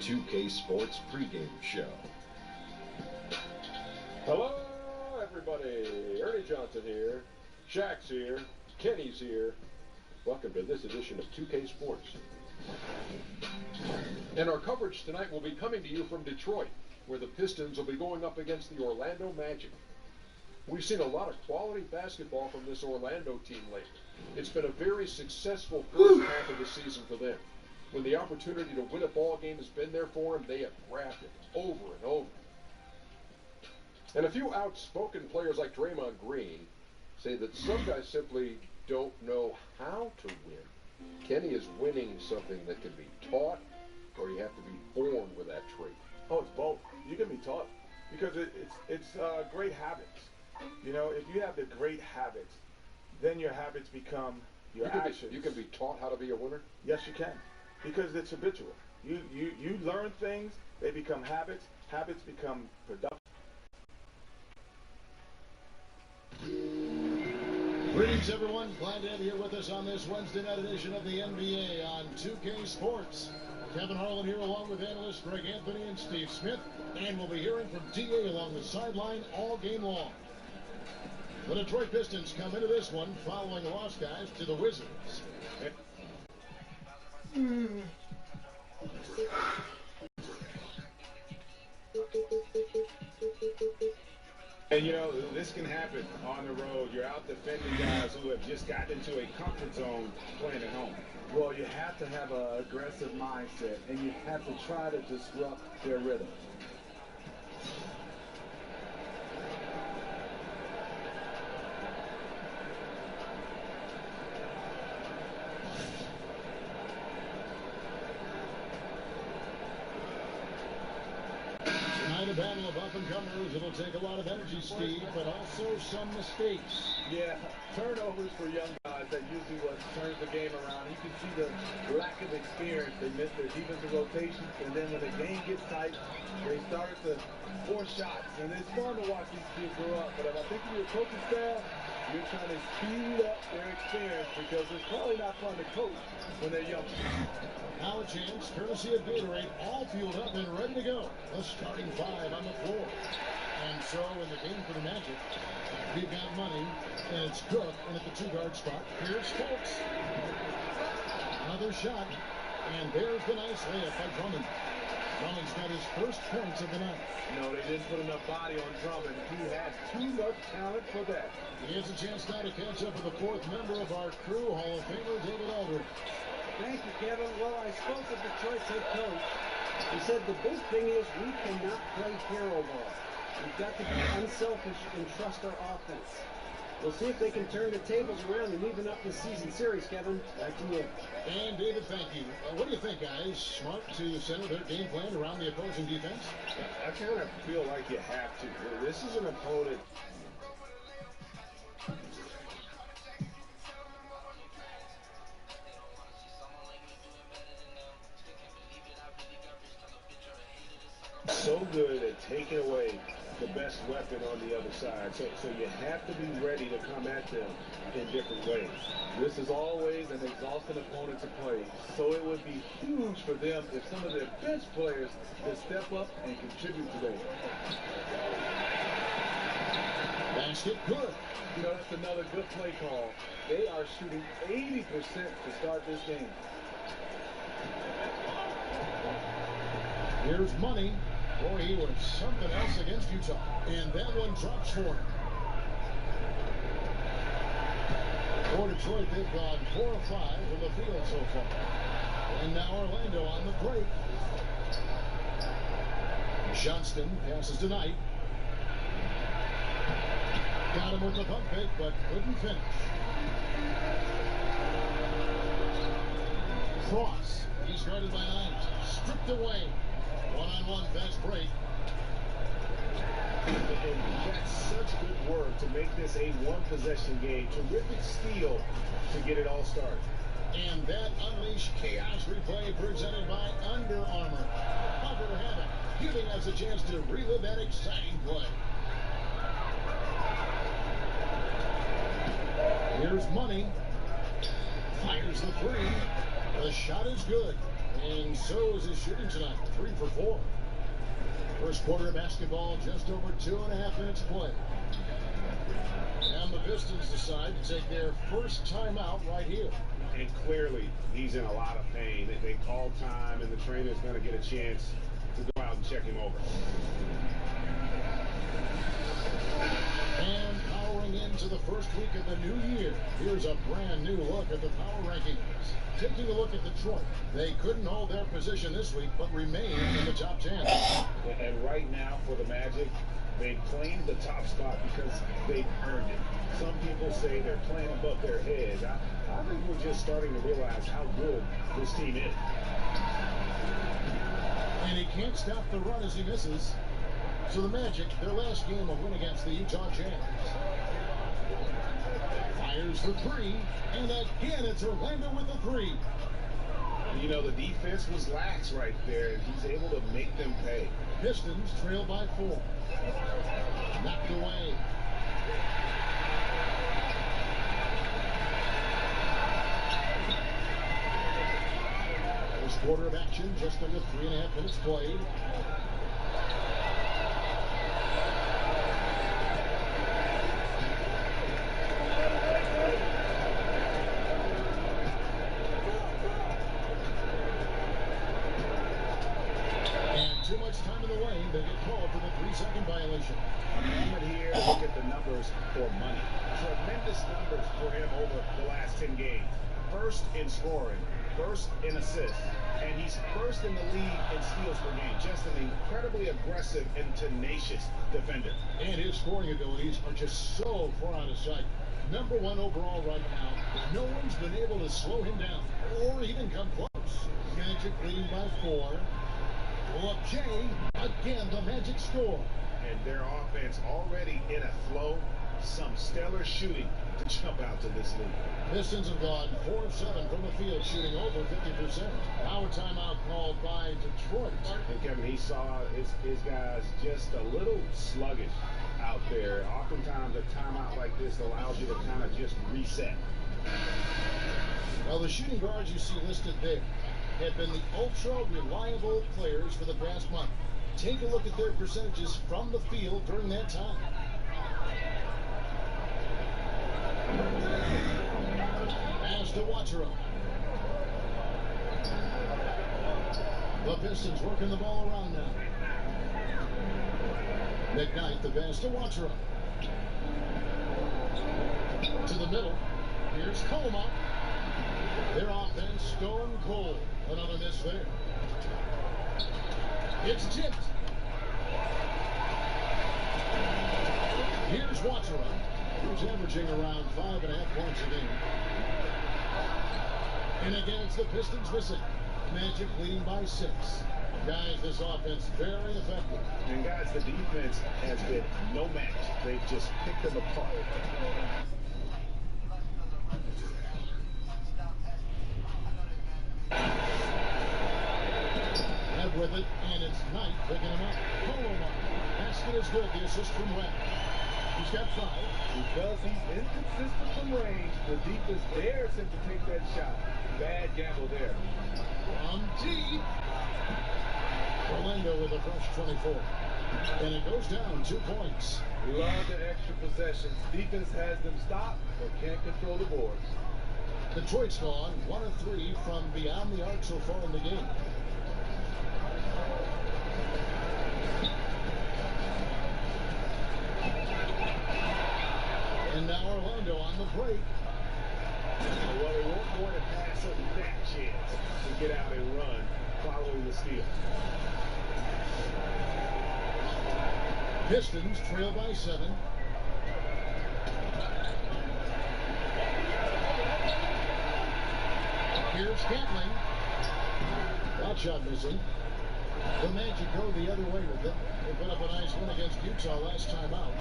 2K Sports pregame show. Hello, everybody. Ernie Johnson here. Shaq's here. Kenny's here. Welcome to this edition of 2K Sports. And our coverage tonight will be coming to you from Detroit, where the Pistons will be going up against the Orlando Magic. We've seen a lot of quality basketball from this Orlando team lately. It's been a very successful first half of the season for them. When the opportunity to win a ball game has been there for them, they have grabbed it over and over. And a few outspoken players like Draymond Green say that some guys simply don't know how to win. Kenny, is winning something that can be taught, or you have to be born with that trait? Oh, it's both. You can be taught because it's great habits. You know, if you have the great habits, then your habits become your actions. You can be taught how to be a winner? Yes, you can, because it's habitual. You learn things, they become habits. Habits become productive. Greetings, everyone. Glad to have you here with us on this Wednesday night edition of the NBA on 2K Sports. Kevin Harlan here along with analysts Greg Anthony and Steve Smith. And we'll be hearing from DA along the sideline all game long. The Detroit Pistons come into this one following a loss, guys, to the Wizards. And, you know, this can happen on the road. You're out defending guys who have just gotten into a comfort zone playing at home. Well, you have to have an aggressive mindset, and you have to try to disrupt their rhythm. A battle of up-and-comers. It'll take a lot of energy, Steve, but also some mistakes. Yeah, turnovers for young guys, that usually what turns the game around. You can see the lack of experience. They miss their defensive rotations, and then when the game gets tight, they start to force shots. And it's fun to watch these kids grow up, but if I think of your coaching staff, you're trying to speed up their experience because it's probably not fun to coach when they're young. Now a chance, courtesy of Gatorade, all fueled up and ready to go. The starting five on the floor. And so in the game for the Magic, we've got Money, and it's Cook, and at the two-guard spot, here's Fultz. Another shot, and there's the nice layup by Drummond. Drummond's got his first points of the night. No, they didn't put enough body on Drummond. He had too much talent for that. He has a chance now to catch up with the fourth member of our crew, Hall of Famer David Aldridge. Thank you, Kevin. Well, I spoke with Detroit's head coach. He said the big thing is we cannot play hero ball. We've got to be unselfish and trust our offense. We'll see if they can turn the tables around and even up the season series, Kevin. Back to you. And David, thank you. What do you think, guys? Smart to center their game plan around the opposing defense? I kind of feel like you have to. This is an opponent. So good at taking away the best weapon on the other side. So you have to be ready to come at them in different ways. This is always an exhausting opponent to play, so it would be huge for them if some of their best players could step up and contribute today. Basket good. You know, that's another good play call. They are shooting 80% to start this game. Here's Money. Boy, he was something else against Utah. And that one drops for him. For Detroit, they've gone 4 of 5 from the field so far. And now Orlando on the break. Johnston passes to Knight. Got him with the pump fake, but couldn't finish. Cross. He's guarded by Knight. Stripped away. One-on-one fast break. And that's such good work to make this a one-possession game. Terrific steal to get it all started. And that Unleash Chaos replay presented by Under Armour. Cover Havoc, giving us a chance to relive that exciting play. Here's Money. Fires the three. The shot is good. And so is his shooting tonight, 3 for 4. First quarter of basketball, just over 2.5 minutes played. And the Pistons decide to take their first timeout right here. And clearly, he's in a lot of pain. They call time, and the trainer's going to get a chance to go out and check him over. And powering into the first week of the new year, here's a brand new look at the power rankings. Taking a look at Detroit, they couldn't hold their position this week, but remain in the top 10. And right now, for the Magic, they've claimed the top spot because they've earned it. Some people say they're playing above their heads. I think we're just starting to realize how good this team is. And he can't stop the run as he misses. So the Magic, their last game of win against the Utah Jazz. Fires for 3, and again it's Orlando with a 3. You know, the defense was lax right there, and he's able to make them pay. Pistons trail by 4. Knocked away. First quarter of action, just under 3.5 minutes played. Too much time in the lane, they get called for the 3-second violation. But here, look at the numbers for money. Tremendous numbers for him over the last 10 games. First in scoring, first in assists, and he's first in the league in steals per game. Just an incredibly aggressive and tenacious defender. And his scoring abilities are just so far out of sight. Number 1 overall right now. No one's been able to slow him down or even come close. Magic leading by 4. Up Jay, again the Magic score. And their offense already in a flow. Some stellar shooting to jump out to this league. Pistons have gone 4 of 7 from the field, shooting over 50%. Power timeout called by Detroit. And Kevin, he saw his guys just a little sluggish out there. Oftentimes a timeout like this allows you to kind of just reset. Well, the shooting guards you see listed there have been the ultra-reliable players for the past month. Take a look at their percentages from the field during that time. As to Watero. The Pistons working the ball around now. McKnight, the pass to Watero. To the middle. Here's Coleman. Their offense stone cold. Another miss there. It's tipped. Here's Watero, who's averaging around 5.5 points a game. And again, it's the Pistons missing. Magic leading by 6. Guys, this offense very effective. And guys, the defense has been no match. They've just picked them apart. With it, and it's Knight picking him up. Coleman. Basket is good. The assist from Webb. He's got 5. Because he's inconsistent from range, the defense dares him to take that shot. Bad gamble there. From deep. Orlando with a fresh 24. And it goes down 2 points. Love the extra possessions. Defense has them stopped, but can't control the boards. Detroit's gone 1 of 3 from beyond the arc so far in the game. And now Orlando on the break. Well, they won't want to pass up that chance to get out and run following the steal. Pistons trail by 7. Here's Gatling. That shot missing. The Magic go the other way with it. They put up a nice win against Utah last time out.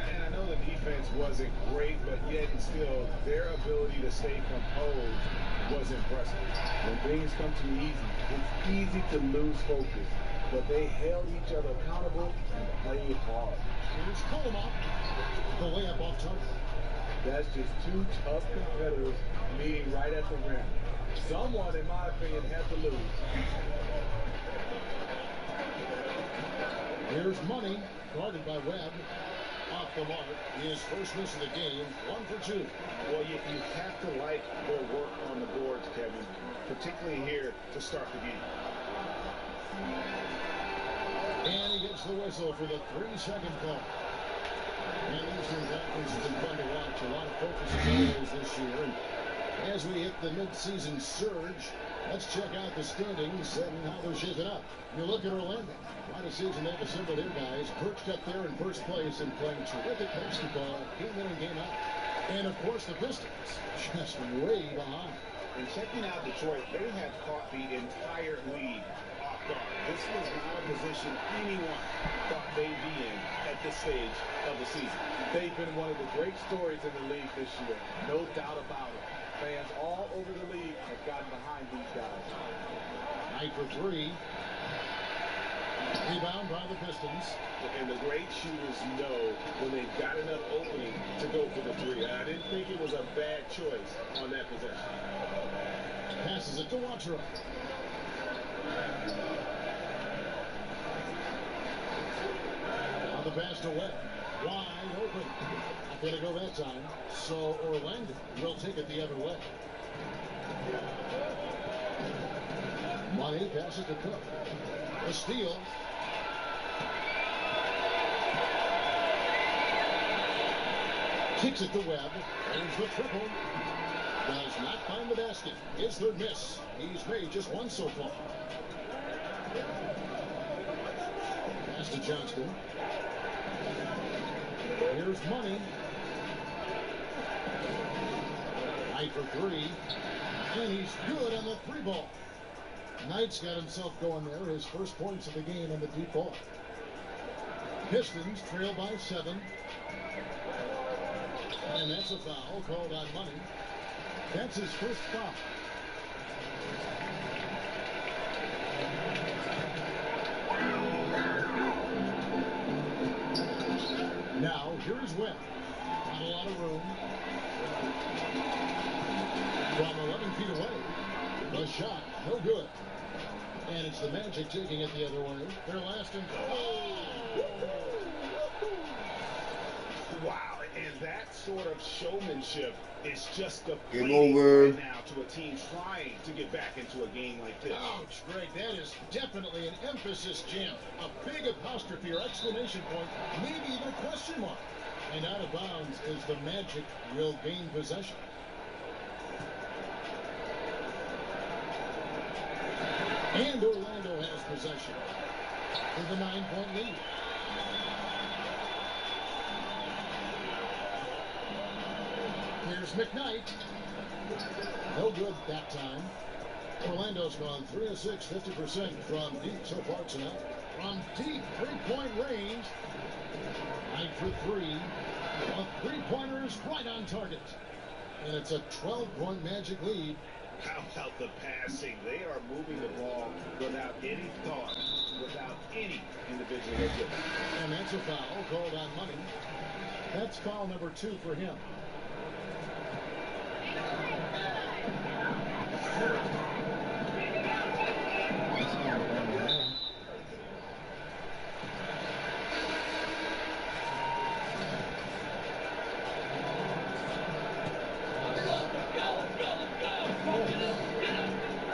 And I know the defense wasn't great, but yet and still, their ability to stay composed was impressive. When things come to you easy, it's easy to lose focus. But they held each other accountable and played hard. Here's Coleman. The layup off target. That's just 2 tough competitors meeting right at the rim. Someone, in my opinion, had to lose. Here's Money, guarded by Webb. Off the mark, his first miss of the game, 1 for 2. Well, you have to like their work on the boards, Kevin, particularly here to start the game. And he gets the whistle for the 3-second call. And the Eastern Conference has been fun to watch. A lot of focus as always this year. And as we hit the mid-season surge, let's check out the standings and how they're shaping up. You look at Orlando. Quite a season they've assembled here, guys. Perched up there in first place and playing terrific basketball, game in and game out. And, of course, the Pistons just way behind. And checking out Detroit, they have caught the entire league off guard. This was not a position anyone thought they'd be in at this stage of the season. They've been one of the great stories in the league this year. No doubt about it. Fans all over the league have gotten behind these guys. Knight for 3. Rebound by the Pistons. And the great shooters know when they've got enough opening to go for the 3. I didn't think it was a bad choice on that possession. Passes it to Watro. On the pass to Webb. Wide open. Not going to go that time. So Orlando will take it the other way. Money passes to Cook. A steal. Kicks it to Webb. There's the triple. Does not find the basket. His third miss. He's made just one so far. Pass to Johnston. Here's Money. Knight for 3. And he's good on the 3-ball. Knight's got himself going there. His first points of the game on the deep ball. Pistons trail by 7. And that's a foul called on Money. That's his first foul. Now, here's Webb. Not a lot of room. From 11 feet away. The shot, no good. And it's the Magic taking it the other way. Their last and Wow, and that sort of showmanship is just a Game over. right now to a team trying to get back into a game like this. ouch, Greg, that is definitely an emphasis jam. A big apostrophe or exclamation point, maybe even a question mark. And out of bounds is the Magic will gain possession. And Orlando has possession with a 9-point lead. Here's McKnight. No good that time. Orlando's gone 3 of 6, 50% from deep so far tonight. From deep 3-point range. Knight for 3. A 3-pointer is right on target. And it's a 12-point Magic lead. How about the passing? They are moving the ball without any thought, without any individual effort. And that's a foul called on Money. That's foul number 2 for him.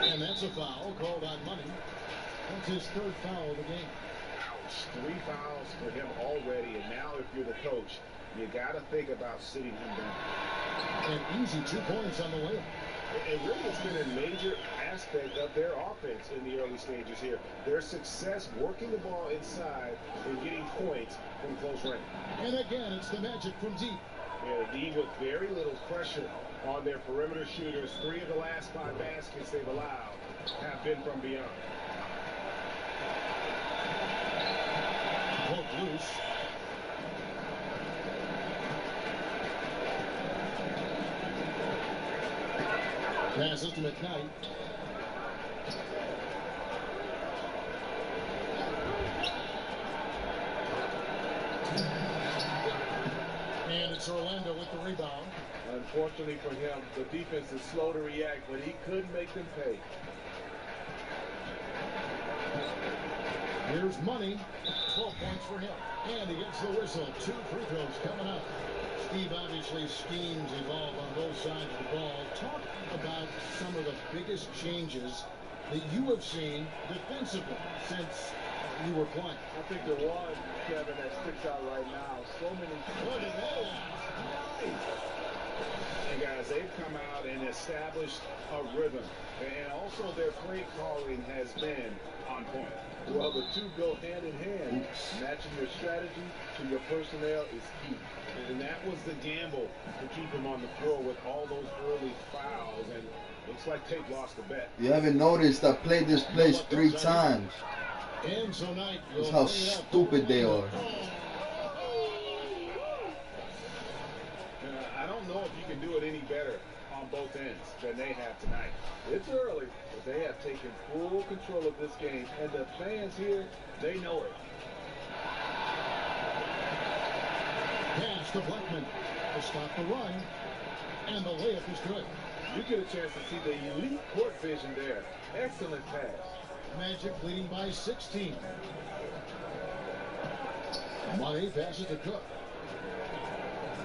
And that's a foul called on Money. That's his third foul of the game. Ouch. 3 fouls for him already, and now if you're the coach, you got to think about sitting him down. And easy 2 points on the way. And really, it's been a major aspect of their offense in the early stages here. Their success working the ball inside and getting points from close range. And again, it's the Magic from deep. Yeah, the D with very little pressure on their perimeter shooters. 3 of the last 5 baskets they've allowed have been from beyond. Hook loose. Passes to McKnight. And it's Orlando with the rebound. Unfortunately for him, the defense is slow to react, but he couldn't make them pay. Here's money. 12 points for him. And he gets the whistle. 2 free throws coming up. Steve, obviously schemes evolve on both sides of the ball. Talk about some of the biggest changes that you have seen defensively since you were playing. I think the one, Kevin, that sticks out right now, so many. Look at that. And guys, they've come out and established a rhythm. And also their play calling has been on point. Well, the two go hand in hand. Matching your strategy to your personnel is key. And that was the gamble to keep him on the floor with all those early fouls. And looks like they've lost the bet. You haven't noticed I played this place 3 times. And so night, That's how stupid they are. I don't know if you can do it any better on both ends than they have tonight. It's early, but they have taken full control of this game. And the fans here, they know it. Pass to Blackman to stop the run. And the layup is good. You get a chance to see the elite court vision there. Excellent pass. Magic leading by 16. Money passes to Cook.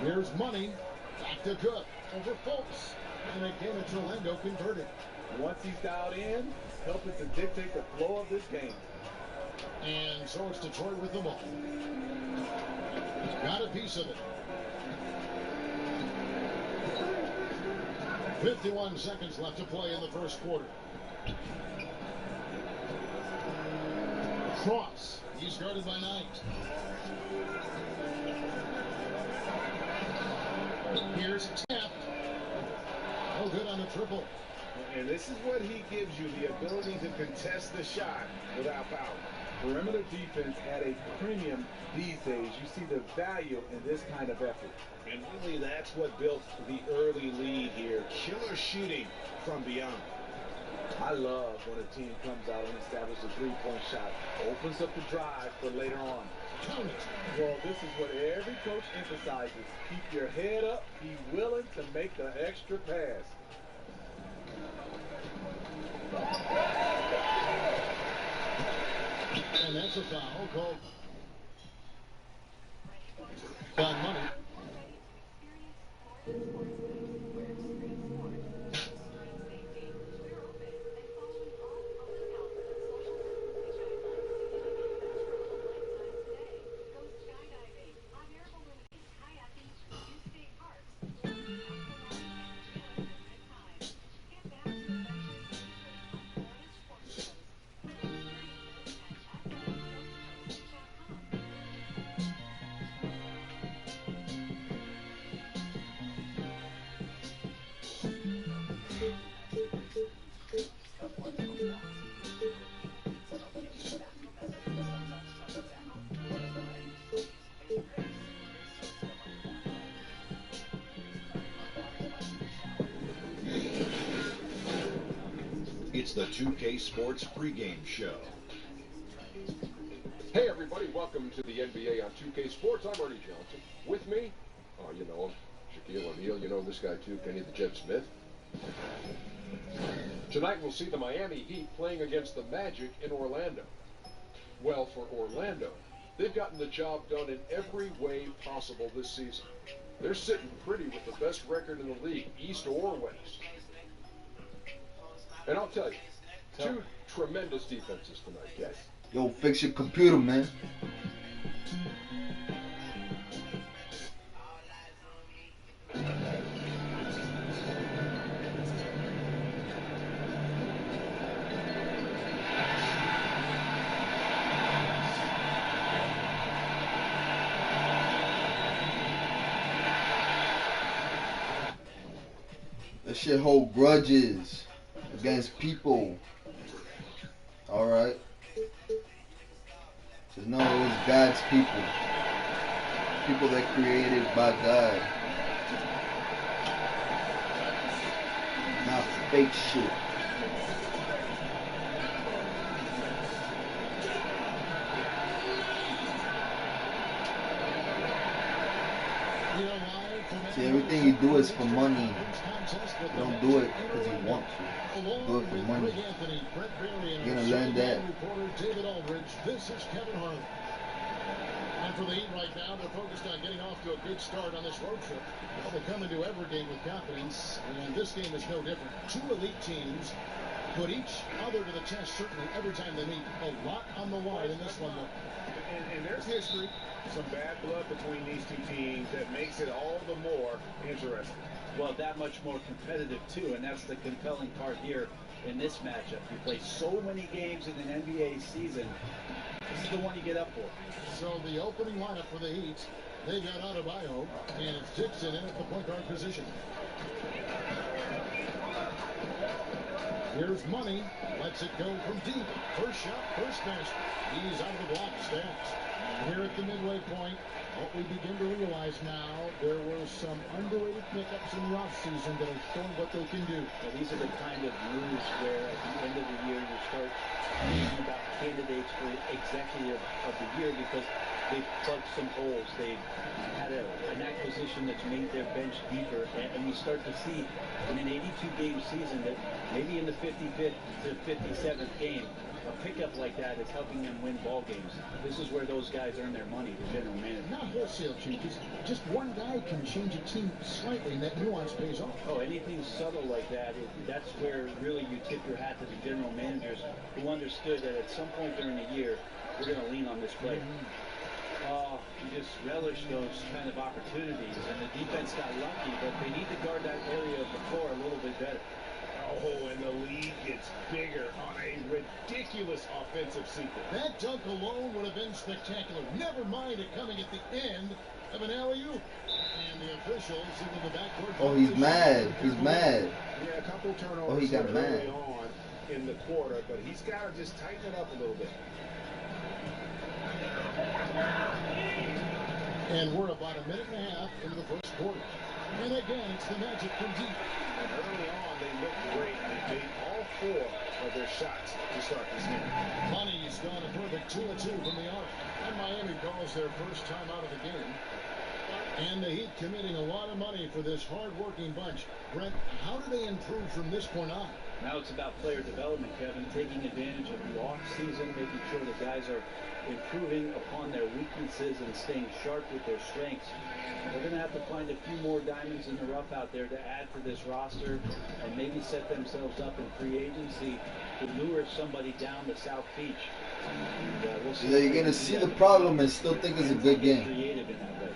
Here's Money. Back to Cook. Over Fultz. And again, it's Orlando converted. Once he's dialed in, helping to dictate the flow of this game. And so it's Detroit with the ball. Got a piece of it. 51 seconds left to play in the first quarter. Cross. He's guarded by Knight. Here's Taft. No good on a triple. And this is what he gives you, the ability to contest the shot without foul. Perimeter defense at a premium these days. You see the value in this kind of effort. And really that's what built the early lead here. Killer shooting from beyond. I love when a team comes out and establishes a three-point shot. Opens up the drive for later on. Count it. Well, this is what every coach emphasizes. Keep your head up. Be willing to make the extra pass. And that's a foul called on Money. It's the 2K Sports pregame show. Hey everybody, welcome to the NBA on 2K Sports. I'm Ernie Johnson. With me, you know him, Shaquille O'Neal. You know this guy too, Kenny the Jet Smith. Tonight we'll see the Miami Heat playing against the Magic in Orlando. Well, for Orlando, they've gotten the job done in every way possible this season. They're sitting pretty with the best record in the league, East or West. And I'll tell you, 2 tremendous defenses tonight, guys. Yo, fix your computer, man. That shit hold grudges against people. Alright. Just know it was God's people. People that created by God. Not fake shit. We are live from See, everything you do is for money. You don't do it because you want to. Do it for money. You're gonna learn that. David Aldridge, this is Kevin Harlan. And for the Heat right now, they're focused on getting off to a good start on this road trip. Well, they come into every game with confidence, and this game is no different. Two elite teams put each other to the test, certainly every time they meet. A lot on the line in this one, though. And there's history, some bad blood between these two teams that makes it all the more interesting. Well, that much more competitive, too, and that's the compelling part here in this matchup. You play so many games in an NBA season. This is the one you get up for. So the opening lineup for the Heat, they got Adebayo, and it's Dixon in at the point guard position. Here's Money, lets it go from deep. First shot, first basket. He's out of the block stats. Here at the midway point, what we begin to realize now, there were some underrated pickups in the offseason that are showing what they can do. Well, these are the kind of moves where at the end of the year you start thinking about candidates for executive of the year because they've plugged some holes. They've had an acquisition that's made their bench deeper, and we start to see in an 82-game season that maybe in the 55th to 57th game, a pickup like that is helping them win ball games. This is where those guys earn their money, the general manager. Not wholesale changes. Just one guy can change a team slightly, and that nuance pays off. Oh, anything subtle like that, that's where really you tip your hat to the general managers who understood that at some point during the year, we're going to lean on this player. You just relish those kind of opportunities, and the defense got lucky, but they need to guard that area of the floor a little bit better. Oh, and the lead gets bigger on a ridiculous offensive sequence. That dunk alone would have been spectacular. Never mind it coming at the end of an alley-oop. And the officials into the backcourt. Oh, he's mad. He's mad. Yeah, a couple turnovers Oh, he got mad early on in the quarter, but he's got to just tighten it up a little bit. And we're about a minute and a half into the first quarter. And again, it's the Magic from deep. And early on, they looked great. They made all four of their shots to start this game. Money's gone a perfect 2-2 from the arc. And Miami calls their first time out of the game. And the Heat committing a lot of money for this hard-working bunch. Brent, how do they improve from this point on? Now it's about player development, Kevin, taking advantage of the off-season, making sure the guys are improving upon their weaknesses and staying sharp with their strengths. They're going to have to find a few more diamonds in the rough out there to add to this roster and maybe set themselves up in free agency to lure somebody down to South Beach. And, we'll see. Yeah, you're going to see the problem and still think it's a good game. Creative in that way.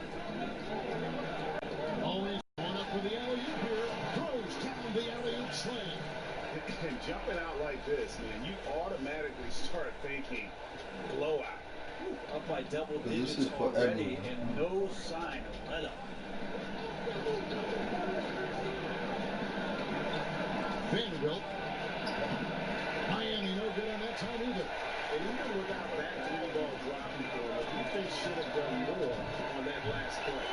Always going up for the alley-oop here. Throws down the alley-oop slam. And jumping out like this, man, you automatically start thinking blowout. Up by double This digits is for already everyone. and no sign of let up. Vanderbilt. Miami no good on that time either. And even without that three-ball dropping for them, I think they should have done more on that last play.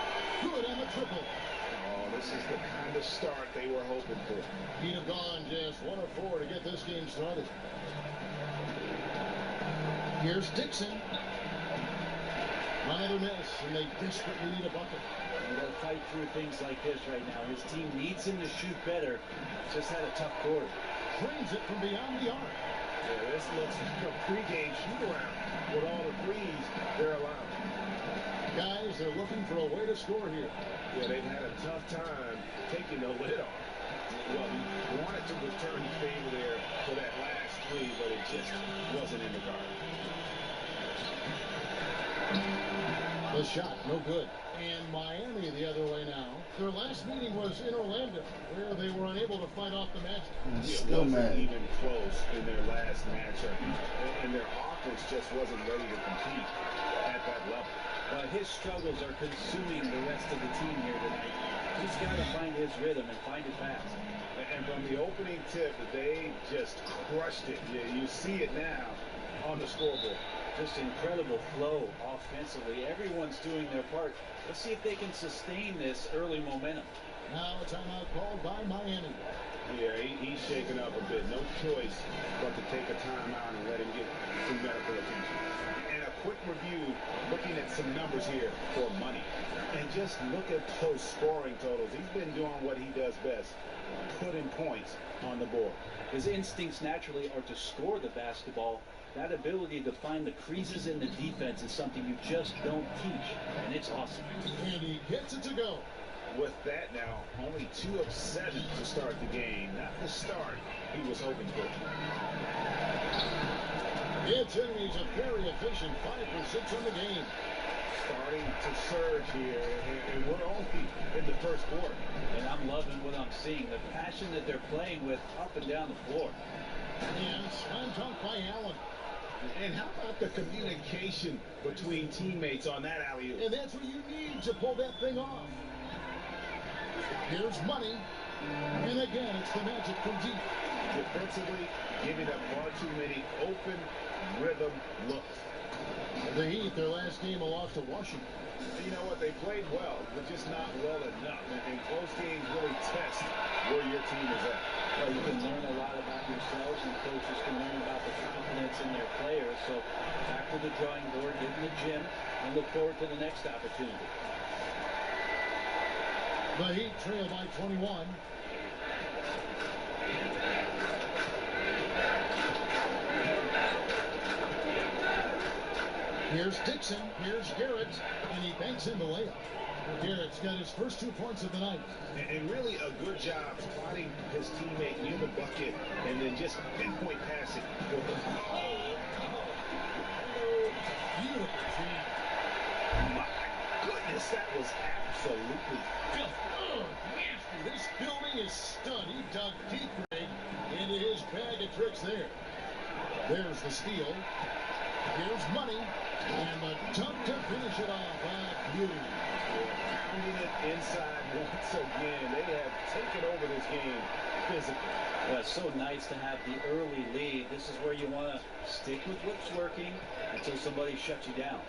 Good on the triple. Oh, this is the kind of start they were hoping for. He'd have gone just 1 of 4 to get this game started. Here's Dixon. Another miss, and they desperately need a bucket. They got to fight through things like this right now. His team needs him to shoot better. Just had a tough quarter. Drains it from beyond the arc. Yeah, this looks like a pregame shoot-around with all the threes they're allowing. Guys, they're looking for a way to score here. Yeah, they've had a tough time taking the lid off. Well, he wanted to return the favor there for that last three, but it just wasn't in the guard. The shot, no good. And Miami the other way now. Their last meeting was in Orlando, where they were unable to fight off the Magic. Still It wasn't mad. even close in their last matchup, and their offense just wasn't ready to compete at that level. But his struggles are consuming the rest of the team here tonight. He's got to find his rhythm and find it fast. And from the opening tip, they just crushed it. You see it now on the scoreboard. Just incredible flow offensively. Everyone's doing their part. Let's see if they can sustain this early momentum. Now a timeout called by Miami. Yeah, he's shaking up a bit. No choice but to take a timeout and let him get some medical attention. And a quick review, looking at some numbers here for money. And just look at those scoring totals. He's been doing what he does best, putting points on the board. His instincts naturally are to score the basketball. That ability to find the creases in the defense is something you just don't teach, and it's awesome. And he gets it to go. With that now, only 2 of 7 to start the game. Not the start he was hoping for. It's enemies a very efficient 5 for 6 on the game. Starting to surge here, and we're only in the first quarter. And I'm loving what I'm seeing, the passion that they're playing with up and down the floor. And slam dunk by Allen. And how about the communication between teammates on that alley-oop? And that's what you need to pull that thing off. Here's money. And again, it's the Magic from deep. Defensively, giving up far too many open rhythm looks. The Heat, their last game, a loss to Washington. You know what? They played well, but just not well enough. And close games really test where your team is at. Well, you can learn a lot about yourselves, and coaches can learn about the confidence in their players. So back to the drawing board, get in the gym, and look forward to the next opportunity. The Heat trail by 21. Here's Dixon, here's Garrett, and he banks in the layup. Garrett's got his first 2 points of the night. And really a good job spotting his teammate near the bucket and then just pinpoint passing. Beautiful team. My goodness, that was absolutely filthy. Oh, nasty. This building is stud. He dug deep, Greg, into his bag of tricks there. There's the steal. Here's money. And the dunk to finish it off. Beauty. Pounding it inside once again. They have taken over this game physically. Well, it's so nice to have the early lead. This is where you want to stick with what's working until somebody shuts you down.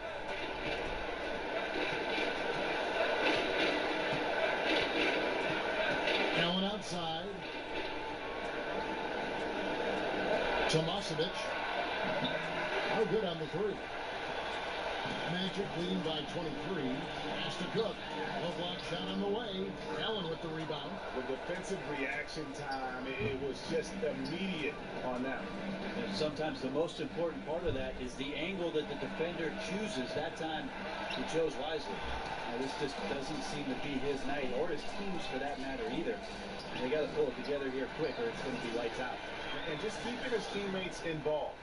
Allen outside. Tomasevic. No good on the 3. Magic leading by 23. Pass to Cook. No block shot on the way. Allen with the rebound. The defensive reaction time, it was just immediate on that. And sometimes the most important part of that is the angle that the defender chooses. That time, he chose wisely. Now, this just doesn't seem to be his night, or his team's for that matter either. They got to pull it together here quick, or it's going to be lights out. And just keeping his teammates involved.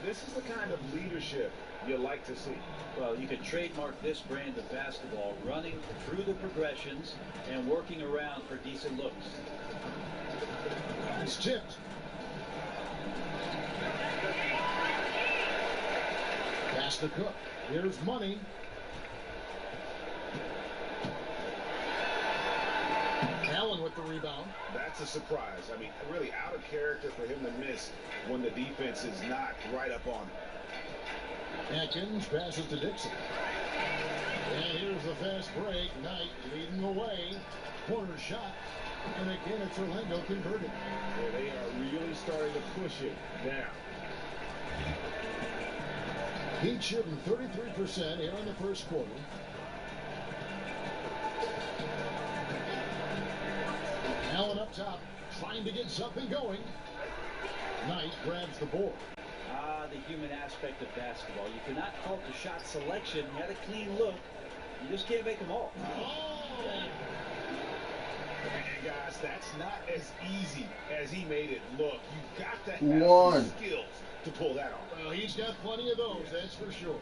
This is the kind of leadership you like to see. Well, you could trademark this brand of basketball, running through the progressions and working around for decent looks. It's tipped. Pass to Cook. Here's money. Allen with the rebound. That's a surprise. I mean, really out of character for him to miss when the defense is not right up on him. Atkins passes to Dixon. And here's the fast break. Knight leading the way. Corner shot. And again, it's Orlando converted. Yeah, they are really starting to push it now. Heat shooting 33% here in the first quarter. Allen up top, trying to get something going. Knight grabs the board. The human aspect of basketball. You cannot fault the shot selection. He had a clean look. You just can't make them all. Oh! And guys, that's not as easy as he made it look. You've got to have the skills to pull that off. Well, he's got plenty of those, that's for sure.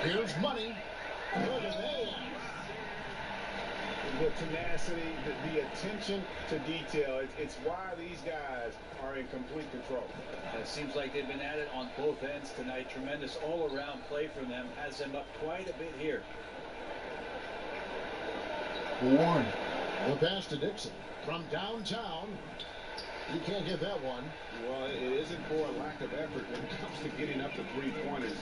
Here's money. Look at that. The tenacity, the attention to detail, it's why these guys are in complete control. It seems like they've been at it on both ends tonight. Tremendous all-around play from them. Has them up quite a bit here. One. The pass to Dixon from downtown. You can't get that one. Well, it isn't for a lack of effort when it comes to getting up to three-pointers.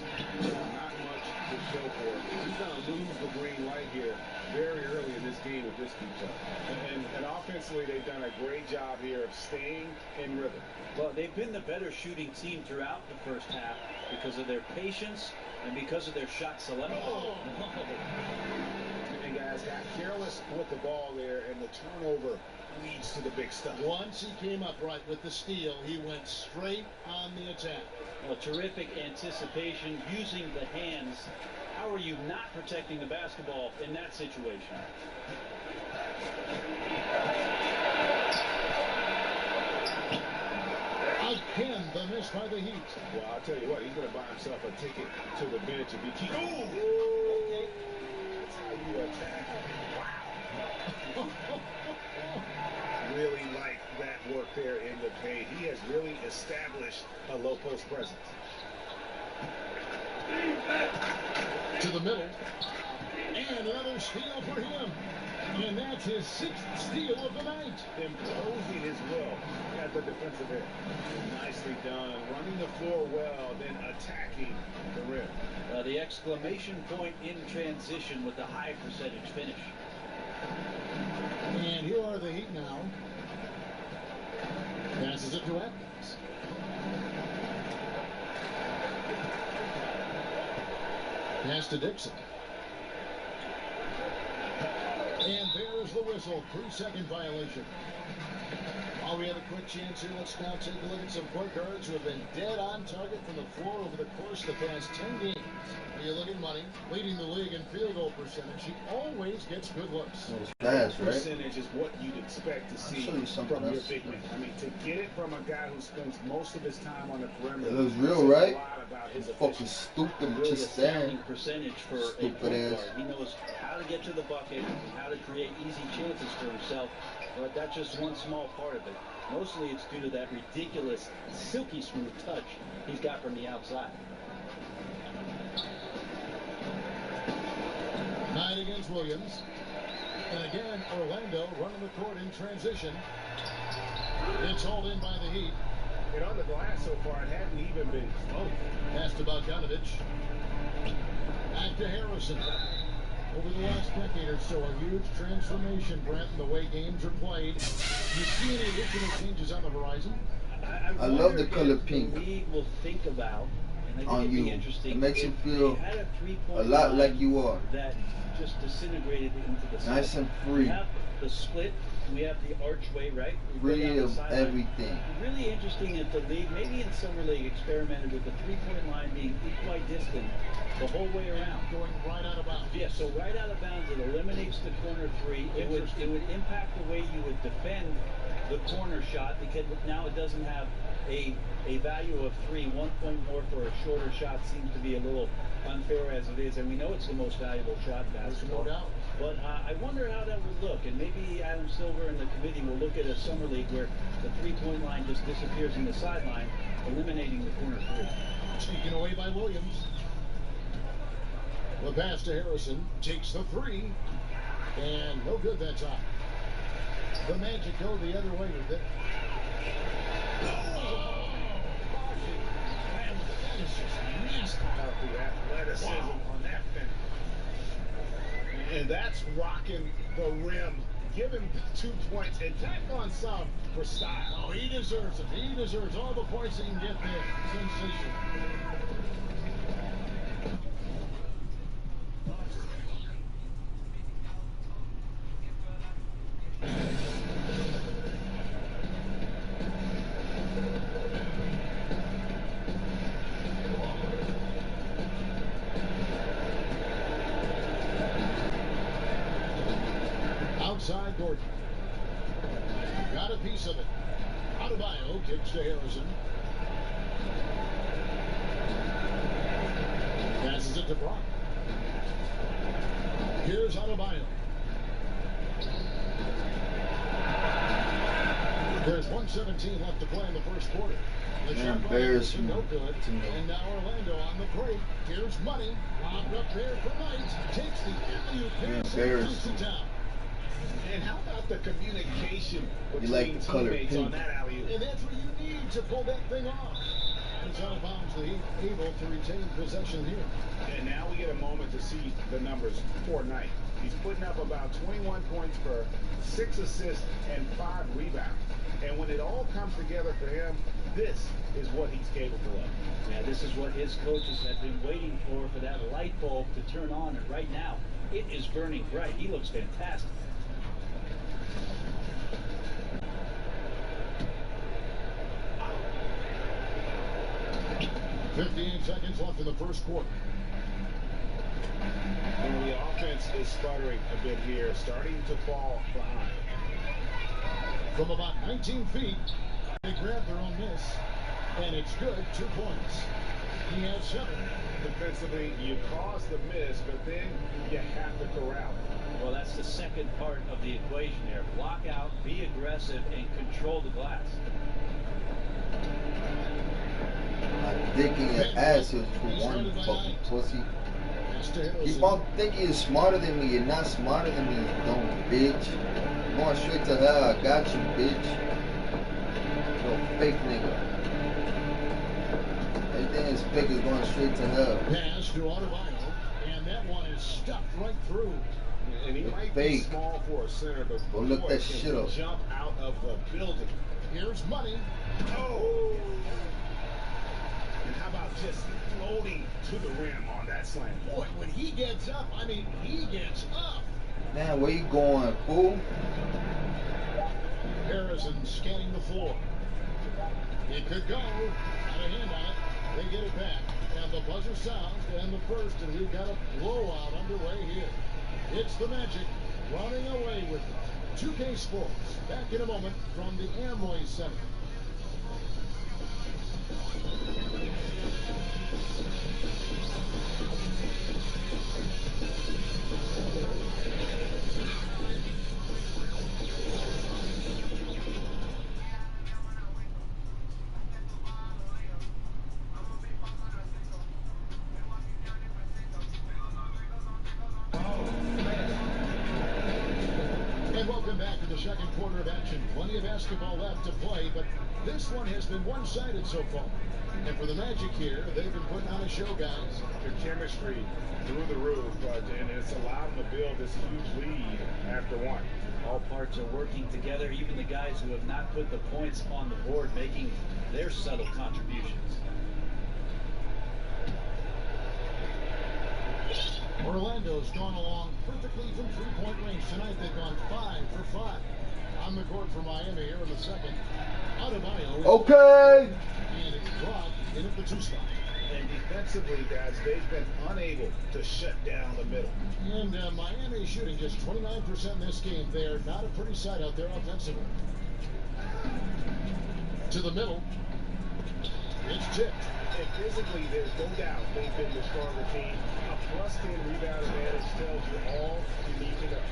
Not much to show for it. He's going to lose the green light here very early in this game if this keeps up. And offensively, they've done a great job here of staying in rhythm. Well, they've been the better shooting team throughout the first half because of their patience and because of their shot selection. And guys got careless with the ball there, and the turnover leads to the big stuff. Once he came upright with the steal, he went straight on the attack. Well, terrific anticipation using the hands. How are you not protecting the basketball in that situation? Again, the miss by the Heat. Well, I'll tell you what, he's going to buy himself a ticket to the bench if he keeps. Ooh! Okay. That's how you attack. Wow. Really like that work there in the paint. He has really established a low post presence. To the middle. And another steal for him. And that's his 6th steal of the night. Imposing his will at the defensive end. Nicely done. Running the floor well, then attacking the rim. The exclamation point in transition with the high percentage finish. And here are the Heat now. Passes it to Atkins. Pass to Dixon. And there's the whistle. 3-second violation. Oh, we had a quick chance here. Let's now take a look at some point guards who have been dead on target from the floor over the course of the past 10 games. You look at Money, leading the league in field goal percentage. He always gets good looks. Fast, right? Percentage is what you'd expect to see from your big man. I mean, to get it from a guy who spends most of his time on the perimeter. It looks real, right? His fucking stupid, Really just standing. percentage for Stupid a point ass. guard. He knows how to get to the bucket and how to create easy chances for himself. But that's just one small part of it. Mostly it's due to that ridiculous, silky smooth touch he's got from the outside. Nine against Williams. And again, Orlando running the court in transition. It's hauled in by the Heat. And on the glass so far, it hadn't even been close. Pass to Bogdanovich. Back to Harrison. Over the last decade or so, a huge transformation, Brent, in the way games are played. Do you see any additional changes on the horizon? I love the color pink The league will think about, and I think on it'd you. be interesting. It makes you if feel they had a three-point a lot line like you are. That just disintegrated into the Nice side. and free. We have the split. We have the archway, right? We go Free down the of sideline. everything. Really interesting if the league, maybe in summer league, experimented with the three-point line being equidistant the whole way around. Going right out of bounds. Yeah, so right out of bounds, it eliminates the corner three. It would impact the way you would defend the corner shot because now it doesn't have a value of 3. 1 point more for a shorter shot seems to be a little unfair as it is, and we know it's the most valuable shot in basketball. No doubt. But I wonder how that would look, and maybe Adam Silver and the committee will look at a summer league where the three-point line just disappears in the sideline, eliminating the corner three. Taken away by Williams. The pass to Harrison takes the 3, and no good that time. The Magic go the other way with it. Oh, man, that is just nasty. Out the athleticism on that finish. And that's rocking the rim. Give him 2 points and tack on some for style. Oh, he deserves it. He deserves all the points he can get there. Sensational. Outside Gordon. Got a piece of it. Adebayo kicks to Harrison. Passes it to Brock. Here's Adebayo. There's 1:17 left to play in the first quarter. The shot by Harrison, no good. And now Orlando on the break. Here's Money. Lobbed up there for Knight. Takes the alley-oop pass and knocks it down. And how about the communication between like the color teammates pink. on that alley-oop? And that's what you need to pull that thing off. It's out of bounds, able to retain possession here. And now we get a moment to see the numbers for Knight. He's putting up about 21 points for 6 assists and 5 rebounds. And when it all comes together for him, this is what he's capable of. Yeah, this is what his coaches have been waiting for that light bulb to turn on. And right now, it is burning bright. He looks fantastic. .58 seconds left in the first quarter. And the offense is sputtering a bit here, starting to fall behind. From about 19 feet, they grab their own miss, and it's good, 2 points. He has 7. Defensively, you cause the miss, but then you have to corral it. Well, that's the second part of the equation there. Block out, be aggressive, and control the glass. I'm thinking your ass is for one fucking pussy. Keep on thinking you're smarter than me. You're not smarter than me, you dumb bitch. You're going straight to hell. I got you, bitch. Yo, fake nigga. Everything is fake is going straight to hell. Pass to Adebayo, and that one is stuffed right through. And he might be small for a center, but go look that shit up. Jump out of the building. Here's money. Oh! And how about just floating to the rim on that slam? Boy, when he gets up, I mean, he gets up. Man, where you going, fool? Harrison scanning the floor. It could go. Got a hand on it. They get it back. And the buzzer sounds to end the first, and we've got a blowout underway here. It's the Magic running away with it. 2K Sports. Back in a moment from the Amway Center. And welcome back to the second quarter of action. Plenty of basketball left to play, but this one has been one-sided so far. And for the Magic here, they've been putting on a show, guys. Their chemistry through the roof, and it's allowed them to build this huge lead after one. All parts are working together, even the guys who have not put the points on the board making their subtle contributions. Orlando's gone along perfectly from three-point range. Tonight they've gone 5 for 5. On the court for Miami here in the second. Adebayo. Okay. And it's dropped in at the 2 spot. And defensively, guys, they've been unable to shut down the middle. And Miami shooting just 29% in this game. They are not a pretty sight out there offensively. To the middle. It's tipped. And physically, there's no doubt they've been the stronger team. A +10 rebound advantage tells you all you need to know.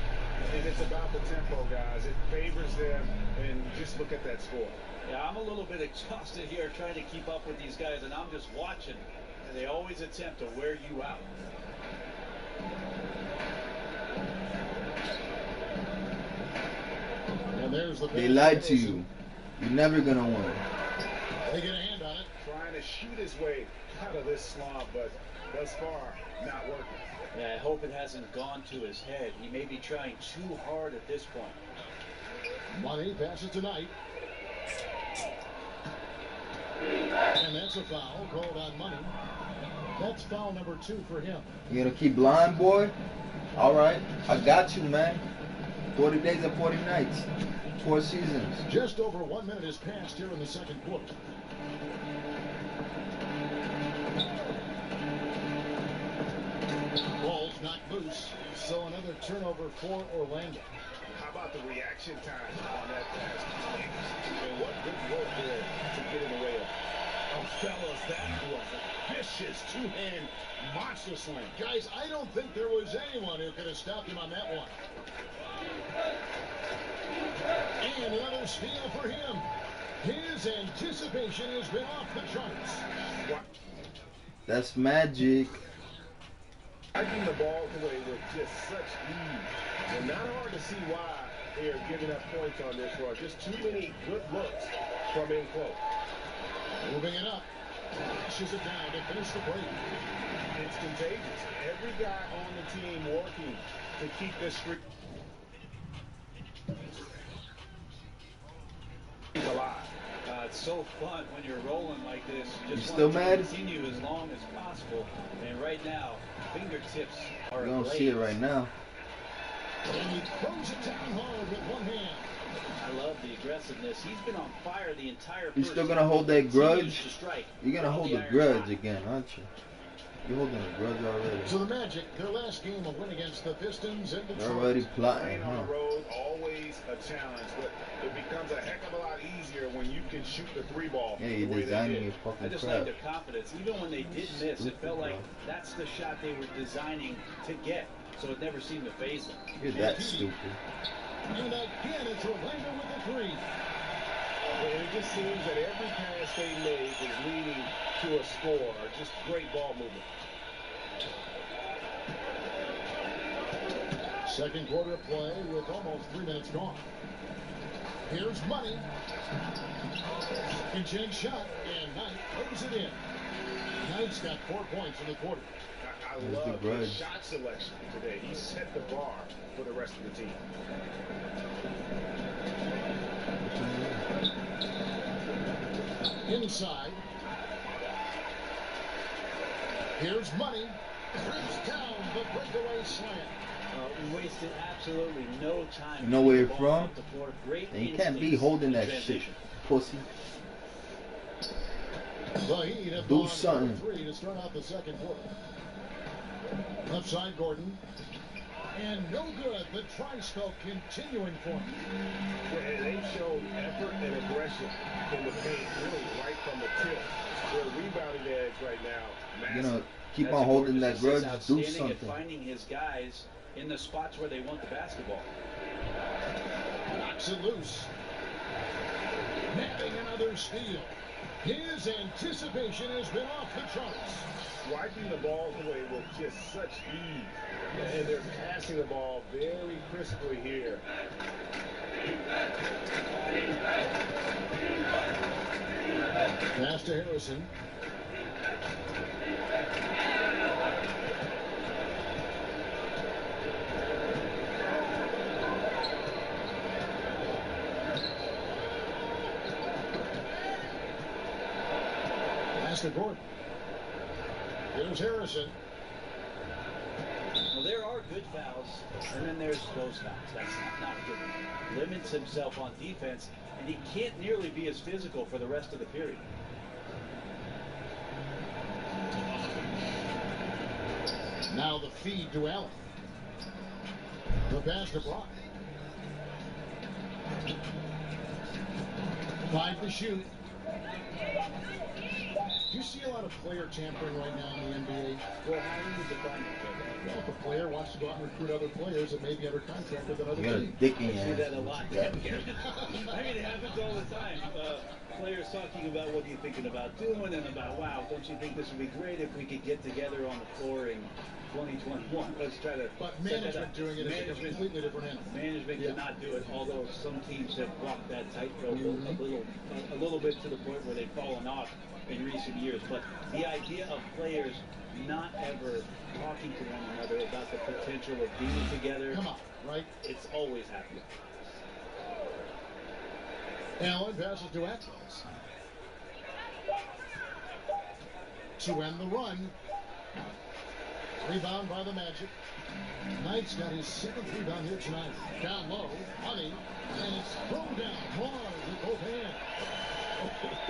And it's about the tempo, guys. It favors them. And just look at that score. Yeah, I'm a little bit exhausted here trying to keep up with these guys, and I'm just watching. And they always attempt to wear you out. And there's the They lied to you. You're never gonna win. They get a hand on it. Trying to shoot his way out of this slump, but thus far, not working. Yeah, I hope it hasn't gone to his head. He may be trying too hard at this point. Money passes tonight. And that's a foul called on Money. That's foul number 2 for him. You gonna keep blind, boy? All right, I got you, man. 40 days and 40 nights. 4 seasons. Just over 1 minute has passed here in the second quarter. Ball's not loose, so another turnover for Orlando. How about the reaction time on that pass? And what good work there to get in the way of. Oh, fellas, that was a vicious two-hand monster slam. Guys, I don't think there was anyone who could have stopped him on that one. And another steal for him. His anticipation has been off the charts. What? That's magic. Striking the ball away with just such ease. And not hard to see why here giving up points on this run. Just too many good looks from in close. Moving it up. Pushes it down to finish the break. It's contagious. Every guy on the team working to keep this streak alive. It's so fun when you're rolling like this. You Just still want mad? to continue as long as possible. And right now, fingertips are You don't ablaze. see it right now. And he throws it down hard with one hand. I love the aggressiveness. He's been on fire the entire You first still gonna half. hold that Continues grudge? to strike You're gonna while hold the the iron's grudge hot. again, aren't you? You're holding a grudge already. So the Magic, their last game, a win against the Pistons in They're Detroit. already plotting, Playing on huh? the road, always a challenge, but it becomes a heck of a lot easier when you can shoot the three ball Yeah, the you're way they designing did. your I fucking just crap. like their confidence. Even when they did miss, it felt like that's the shot they were designing to get. So it never seemed to phase them. You're that stupid. And again, it's Orlando with the three. And it just seems that every pass they made was leading to a score. Just great ball movement. Second quarter of play with almost 3 minutes gone. Here's Money. Second shot, and Knight throws it in. Knight's got 4 points in the quarter. I There's the love grudge. his shot selection today. He set the bar for the rest of the team. Inside. Here's Money. Trips down the breakaway slam. We wasted absolutely no time. You know where you're getting the ball from? up the floor. Great And you can't be instincts holding in that shit, transition. pussy. The Heat have Do gone something. 3 to start out the second quarter. Left side, Gordon. And no good. The tri-spell continuing for him. Yeah, they've shown effort and aggression in the paint, really right from the tip. Their rebounding edge right now, You massive. know, keep That's on holding gorgeous. that He's grudge. Do outstanding at something. finding his guys in the spots where they want the basketball. Knocks it loose. Nabbing another steal. His anticipation has been off the charts. Wiping the balls away with just such ease. And they're passing the ball very crisply here. Pass to Harrison. Pass to Gordon. Here's Harrison. Well, there are good fouls, and then there's those fouls. That's not good. Limits himself on defense, and he can't nearly be as physical for the rest of the period. Now the feed to Allen. The pass to Brock. 5 to shoot. Do you see a lot of player tampering right now in the NBA? Well, how do you define it? Well, if a player wants to go out and recruit other players that may be under contract with another You got a team. dick in I your see ass. that a lot. Yeah. I mean, it happens all the time. Players talking about what are you thinking about doing, and about, wow, don't you think this would be great if we could get together on the floor in 2021? Let's try to. But set that management up. doing it is a Management- completely different animal. Management Yeah. cannot do it, although some teams have walked that tightrope a little bit to the point where they've fallen off in recent years. But the idea of players not ever talking to one another about the potential of being together, Come on, right? it's always happening. Allen passes to Atkins. To end the run. Rebound by the Magic. Knight's got his 7th rebound here tonight. Down low, Money, and it's thrown down hard with both hands.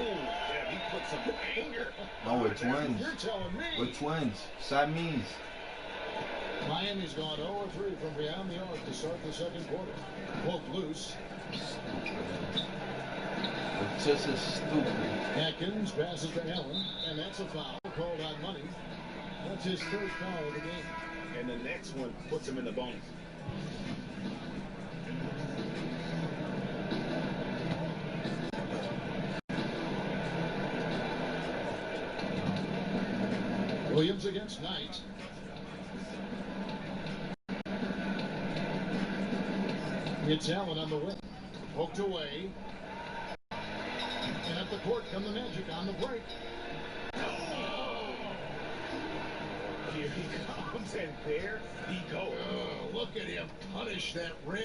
Yeah, he put some anger. No, we're twins. You're telling me. We're twins. Siamese. Miami's gone 0-3 from beyond the arc to start the second quarter. Both loose. It's just as stupid. Atkins passes to Allen, and that's a foul called on Money. That's his 3rd foul of the game. And the next one puts him in the bonus. Williams against Knight. It's Allen on the wing. Poked away. And up the court come the Magic on the break. Here he comes, and there he goes. Oh, look at him punish that rim.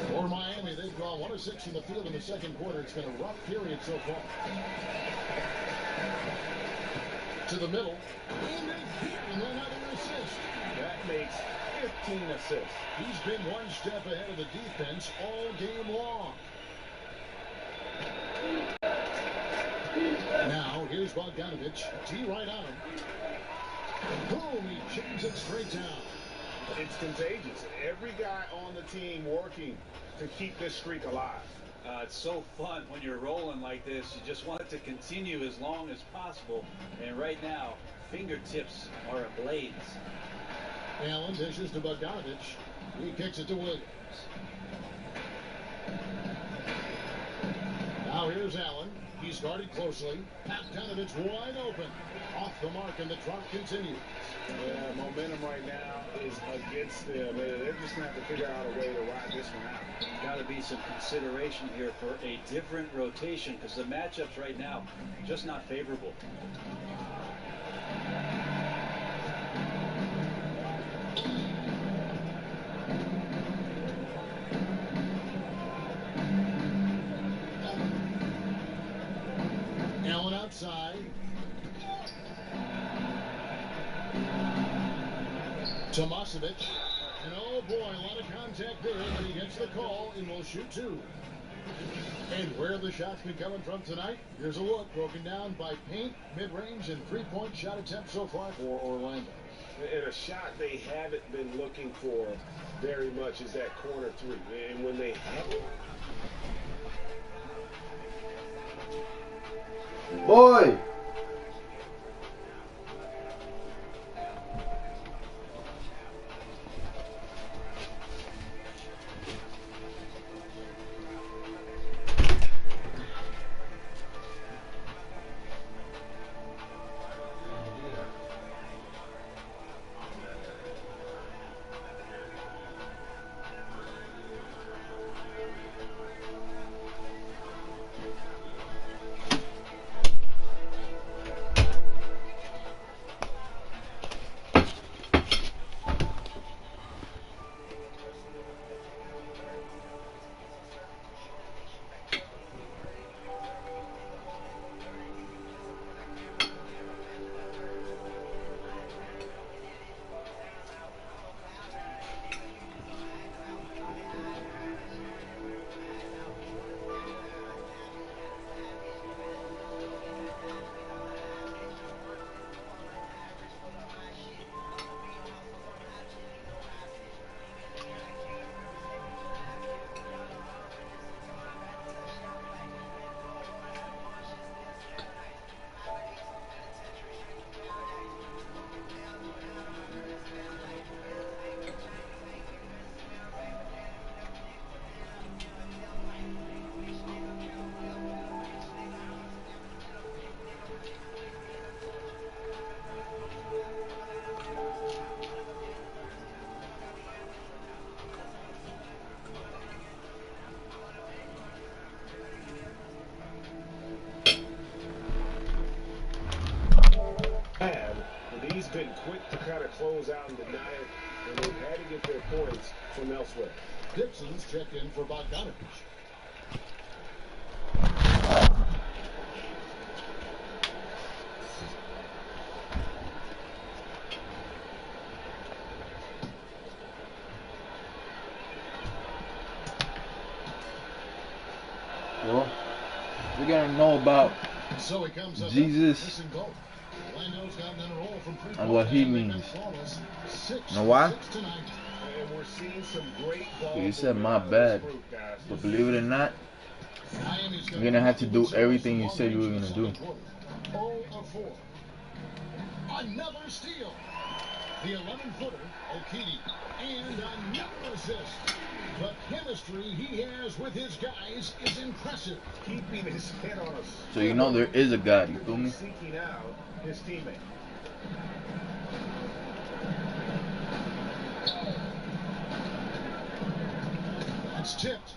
For Miami, they've gone 1 of 6 in the field in the second quarter. It's been a rough period so far. To the middle. And another assist. That makes 15 assists. He's been one step ahead of the defense all game long. Now, here's Bogdanovich. T right on him. Boom, he chips it straight down. It's contagious. Every guy on the team working to keep this streak alive. It's so fun when you're rolling like this. You just want it to continue as long as possible. And right now, fingertips are ablaze. Allen dishes to Bogdanovich. He kicks it to Williams. Now here's Allen. He's guarded closely. Bogdanovich wide open. Off the mark, and the drop continues. Yeah, momentum right now is against them. They're just going to have to figure out a way to ride this one out. Got to be some consideration here for a different rotation because the matchups right now just not favorable. Allen outside. Tomasevic. And oh boy, a lot of contact there, but he gets the call and will shoot two. And where the shots been coming from tonight? Here's a look broken down by paint, mid-range, and three-point shot attempts so far for Orlando. And a shot they haven't been looking for very much is that corner three. And when they have it. Boy! He's been quick to kind of close out and deny it, and they've had to get their points from elsewhere. Dixon's checked in for Bogdanovich. Well, we gotta know about So he comes up Jesus and what he means. Know why? You said my bad, but believe it or not, you're gonna have to do everything you said you were gonna do. 0 of 4. Another steal. The 11-footer, Okidi, and another assist. The chemistry he has with his guys is impressive. Keeping his head on us. So you know there is a God, you feel me? Seeking out his teammate. It's tipped.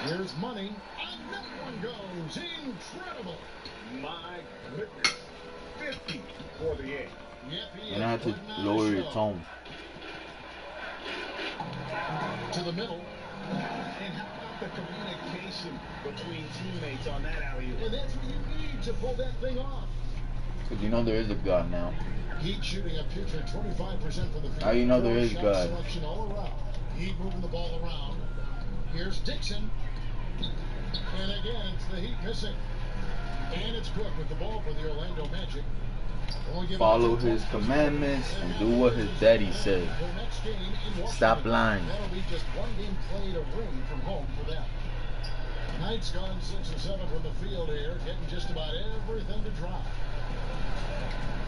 Here's money, and that one goes. Incredible. My goodness. 50 for the game. Yep, he And I is had to putting on a lower your show. tone. To the middle. And how about the communication between teammates on that alley-oop? And that's what you need to pull that thing off. Because you know there is a God now. Heat shooting a putrid 25% from the field. How you know there is Shot God? selection all around. Heat moving the ball around. Here's Dixon. And again, it's the Heat missing. And it's Cook with the ball for the Orlando Magic. Follow his commandments and do what his daddy said. Stop lying. That'll be just one game played away from home for them. Knight's gone 6 or 7 from the field here, getting just about everything to drop.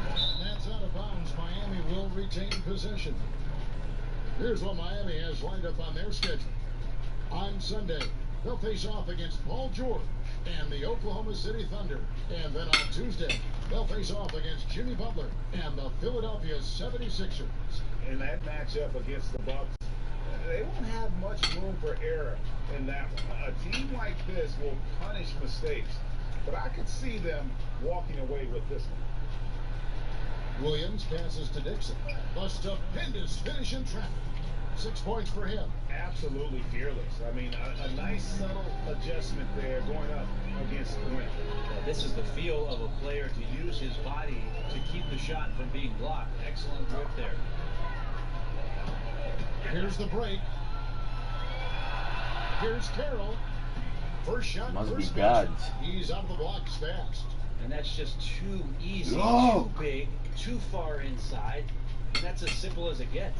And that's out of bounds. Miami will retain possession. Here's what Miami has lined up on their schedule. On Sunday, they'll face off against Paul George and the Oklahoma City Thunder. And then on Tuesday, they'll face off against Jimmy Butler and the Philadelphia 76ers. In that matchup against the Bucks, they won't have much room for error in that one. A team like this will punish mistakes, but I could see them walking away with this one. Williams passes to Dixon. A stupendous finish in traffic. 6 points for him. Absolutely fearless. I mean, a nice subtle adjustment there going up against the wing. This is the feel of a player to use his body to keep the shot from being blocked. Excellent grip there. Here's the break. Here's Carroll. First shot. Must be first God's. basket. He's out of the blocks fast. And that's just too easy, Oh. too big, too far inside. And that's as simple as it gets.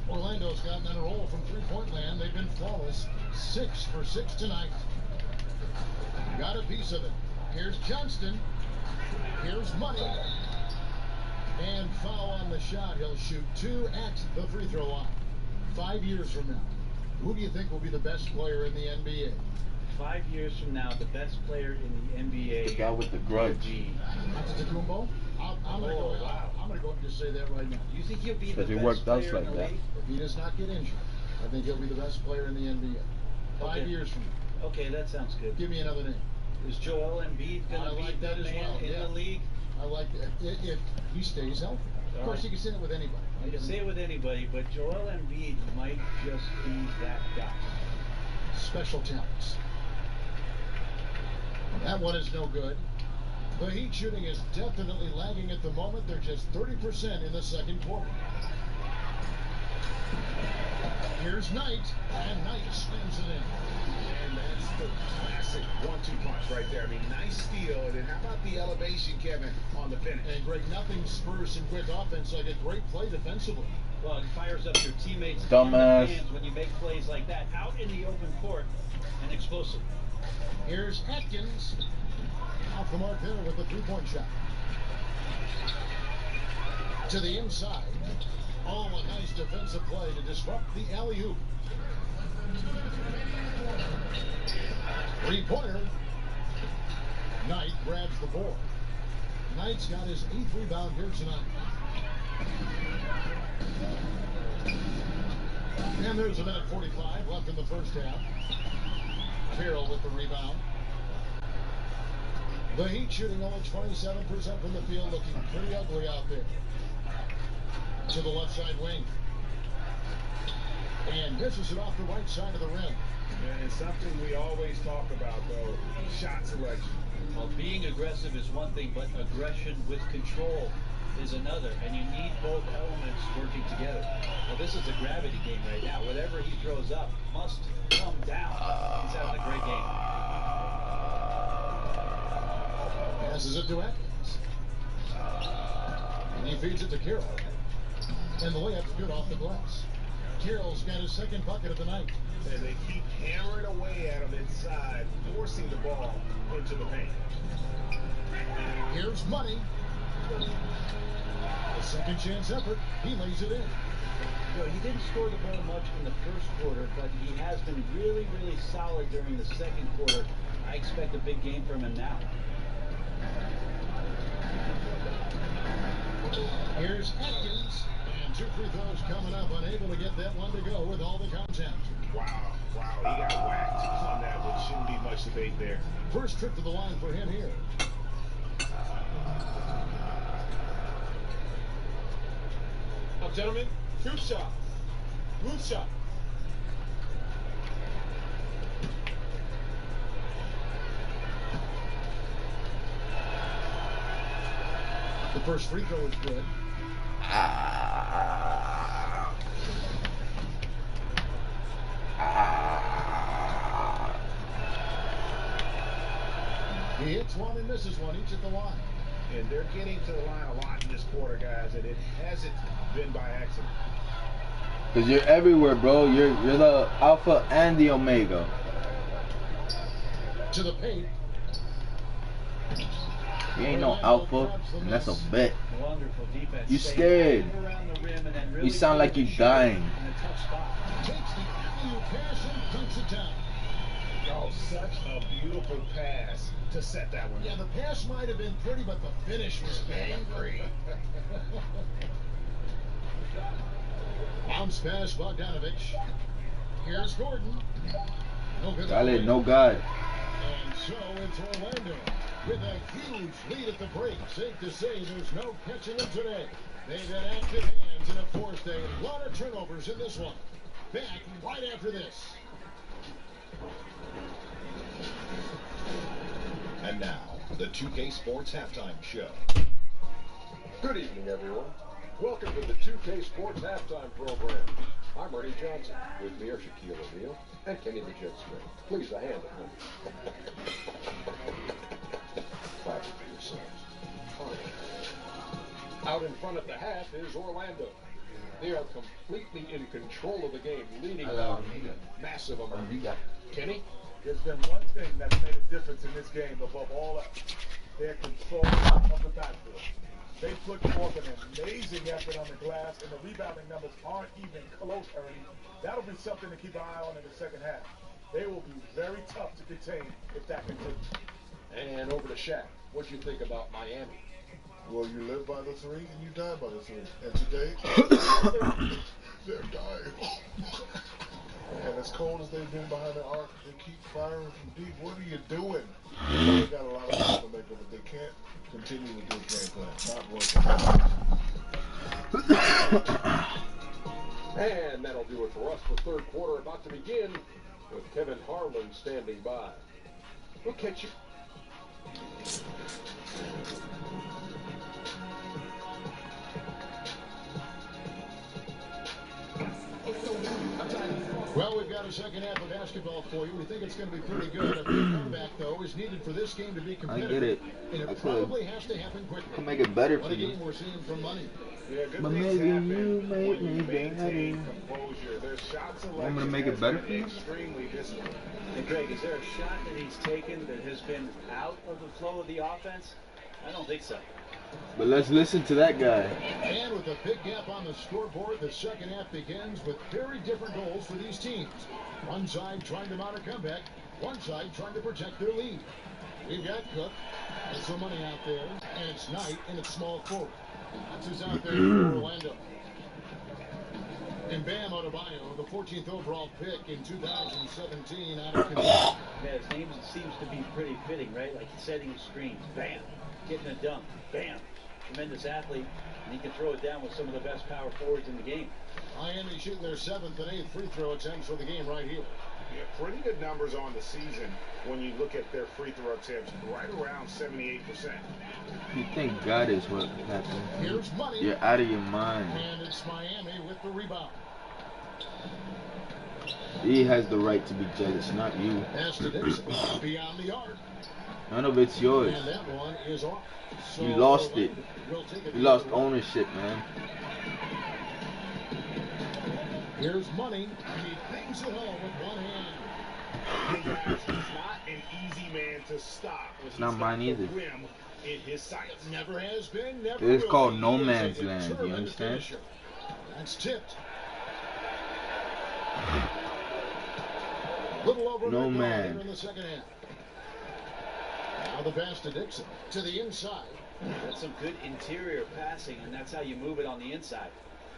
Orlando's gotten on a roll from three-point land. They've been flawless. 6 for 6 tonight. Got a piece of it. Here's Johnston. Here's Money. And foul on the shot. He'll shoot 2 at the free throw line. 5 years from now, who do you think will be the best player in the NBA? 5 years from now, the best player in the NBA. The guy with the grudge. Antetokounmpo? I'm going to go and just say that right now. You think he'll be the Because he best worked us player like in the that. league? If he does not get injured, I think he'll be the best player in the NBA. 5 Okay. years from now. Okay, that sounds good. Give me another name. Is Joel Embiid going I to like be that the as man well, in yeah. the league? I like that if he stays healthy. Of course, you can say it with anybody. You can say it with anybody, but Joel Embiid might just be that guy. Special talents. That one is no good. The Heat shooting is definitely lagging at the moment. They're just 30% in the second quarter. Here's Knight, and Knight slams it in. And that's the classic 1-2 punch right there. I mean, nice steal. And then how about the elevation, Kevin, on the finish? And Greg, nothing spurs some quick offense like a great play defensively. Well, it fires up your teammates Dumbass. and the fans when you make plays like that out in the open court and explosive. Here's Atkins. Off the mark there with the three-point shot. To the inside. Oh, a nice defensive play to disrupt the alley-oop. Three-pointer. Knight grabs the board. Knight's got his 8th rebound here tonight. And there's a minute 45 left in the first half. Carroll with the rebound. The Heat shooting only 27% from the field, looking pretty ugly out there. To the left side wing. And misses it off the right side of the rim. And something we always talk about, though, shot selection. Well, being aggressive is one thing, but aggression with control is another, and you need both elements working together. Well, this is a gravity game right now. Whatever he throws up must come down. He's having a great game. Passes it to Atkins. And he feeds it to Carroll. And the layup's good off the glass. Carroll's got his second bucket of the night. And they keep hammering away at him inside, forcing the ball into the paint. Here's Money. A second chance effort. He lays it in. You know, he didn't score the ball much in the first quarter, but he has been really, really solid during the second quarter. I expect a big game from him now. Here's Atkins. And 2 free throws coming up. Unable to get that one to go with all the contact. Wow, he got whacked on that one. Shouldn't be much debate there. First trip to the line for him here. Now, gentlemen, 2 shots. Blue shot. The first free throw is good. He hits one and misses one each at the line. And they're getting to the line a lot in this quarter, guys, and it hasn't been by accident. Because you're everywhere, bro. You're the alpha and the omega. To the paint. You ain't no alpha, and that's a bet. Wonderful defense. You scared. Around the rim and then really You sound like you're dying. in a tough spot. Takes the alley-oop pass and dunks it down. Oh, such a beautiful pass to set that one. Yeah, the pass might have been pretty, but the finish was angry. Bounce pass, Bogdanovich. Here's Gordon. No good. Dale, no God. And so it's Orlando with a huge lead at the break. Safe to say there's no catching them today. They've had active hands and have forced a lot of turnovers in this one. Back right after this. And now, the 2K Sports Halftime Show. Good evening, everyone. Welcome to the 2K Sports Halftime Program. I'm Ernie Johnson. With me are Shaquille O'Neal and Kenny the Jet Smith. Please, a hand at home. Clap it for yourselves. Out in front of the half is Orlando. They are completely in control of the game, leading by a massive amount. Kenny? There's been one thing that's made a difference in this game above all else. Their control of the backboard. They put forth an amazing effort on the glass, and the rebounding numbers aren't even close, Ernie. That'll be something to keep an eye on in the second half. They will be very tough to contain if that continues. And over to Shaq. What do you think about Miami? Well, you live by the 3 and you die by the 3. And today, they're dying. And as cold as they've been behind the arc, they keep firing from deep. What are you doing? They got a lot of stuff to make of it. They can't continue with this game plan. Not working. And that'll do it for us. The third quarter about to begin with Kevin Harlan standing by. We'll catch you. Well, we've got a second half of basketball for you. We think it's going to be pretty good. A big comeback, though, is needed for this game to be competitive. I get it. And it probably has to happen quickly. Can make it better What for a you. game we're seeing from money. Yeah, good But things maybe happen you made when me you maintain better. composure. Their shot selection Want me to make it has better been for you? extremely disciplined. And Greg, is there a shot that he's taken that has been out of the flow of the offense? I don't think so. But let's listen to that guy. And with a big gap on the scoreboard, the second half begins with very different goals for these teams. One side trying to mount a comeback, one side trying to protect their lead. We've got Cook, and some money out there, and it's Knight, and it's small forward. That's who's out there for Orlando. And Bam Adebayo, the 14th overall pick in 2017 out of Kentucky. Yeah, his name seems to be pretty fitting, right? Like setting screens, bam, getting a dunk, bam. Tremendous athlete, and he can throw it down with some of the best power forwards in the game. Miami shooting their 7th and 8th free throw attempts for the game right here. Yeah, pretty good numbers on the season when you look at their free throw attempts, right around 78%. You think God is what happened? Here's money. You're out of your mind. And it's Miami with the rebound. He has the right to be jealous, not you. Pass to Dixon. Beyond the arc. None of it's yours. And that one is off. So You lost it. We'll take it. You lost ownership, man. Here's money. He cleans it home with one hand. Hey guys, he's not an easy man to stop. It's not mine either. Rim in his sights. Never has been, never It's will called be. no He is a man's land, you determined understand? finisher. That's tipped. Little over No here man. in the second half. Now the pass to Dixon to the inside. That's some good interior passing, and that's how you move it on the inside.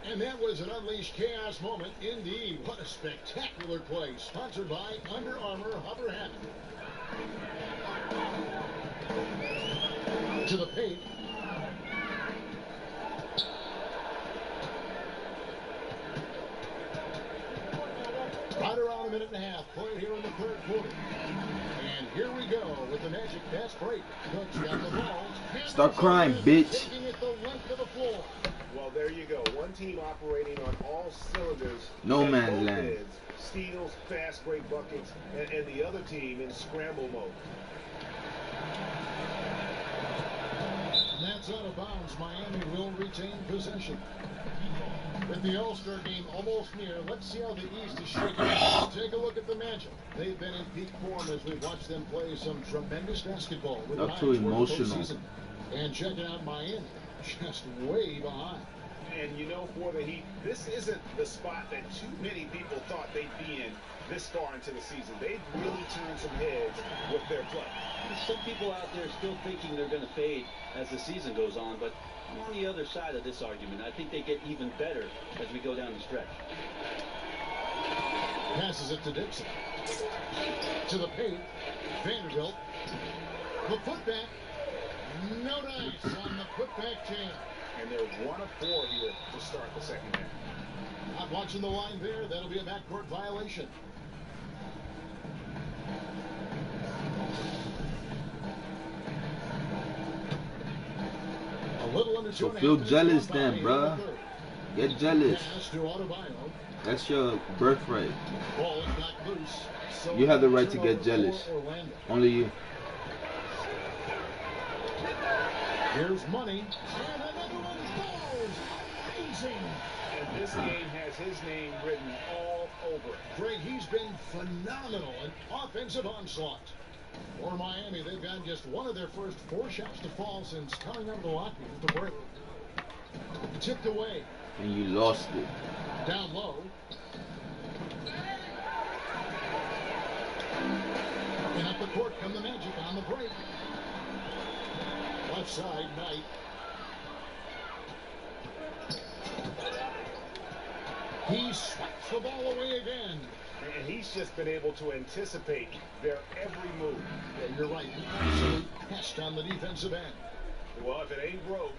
And that was an unleashed chaos moment indeed. What a spectacular play. Sponsored by Under Armour Hover Hat. To the paint. Right around a minute and a half played here in the third quarter. And here we go with the Magic fast break. Cook's got the ball. Start crying, bitch. Taking it the length of the floor. Well, there you go. One team operating on all cylinders. No at man's both land. ends. Steals, fast break buckets, and the other team in scramble mode. And that's out of bounds. Miami will retain possession. With the All-Star game almost near, let's see how the East is shaking out. Take a look at the Magic. They've been in peak form as we've watched them play some tremendous basketball. With That's too emotional. And checking out Miami, just way behind. And you know, for the Heat, this isn't the spot that too many people thought they'd be in this far into the season. They've really turned some heads with their play. Some people out there still thinking they're going to fade as the season goes on, but I'm on the other side of this argument. I think they get even better as we go down the stretch. Passes it to Dixon. To the paint. Vanderbilt. The putback. No dice on the putback jam. And they're 1 of 4 here to start the second half. Not watching the line there. That'll be a backcourt violation. A little under So 2.5 feel minutes jealous gone by then, in the bruh. third. Get jealous. Pass to Adebayo. That's your birthright. Ball is knocked loose. So You have the right to get turnover jealous. for Orlando. Only you. Here's money. And another one falls. Amazing. And this game has his name written all over it. Greg, he's been phenomenal in offensive onslaught. For Miami, they've gotten just one of their first 4 shots to fall since coming out of the locker room to break. Tipped away. And you lost it. Down low. And up the court come the Magic on the break. Left side, Knight. He swipes the ball away again. And he's just been able to anticipate their every move. Yeah, you're right. Absolute pest on the defensive end. Well, if it ain't broke,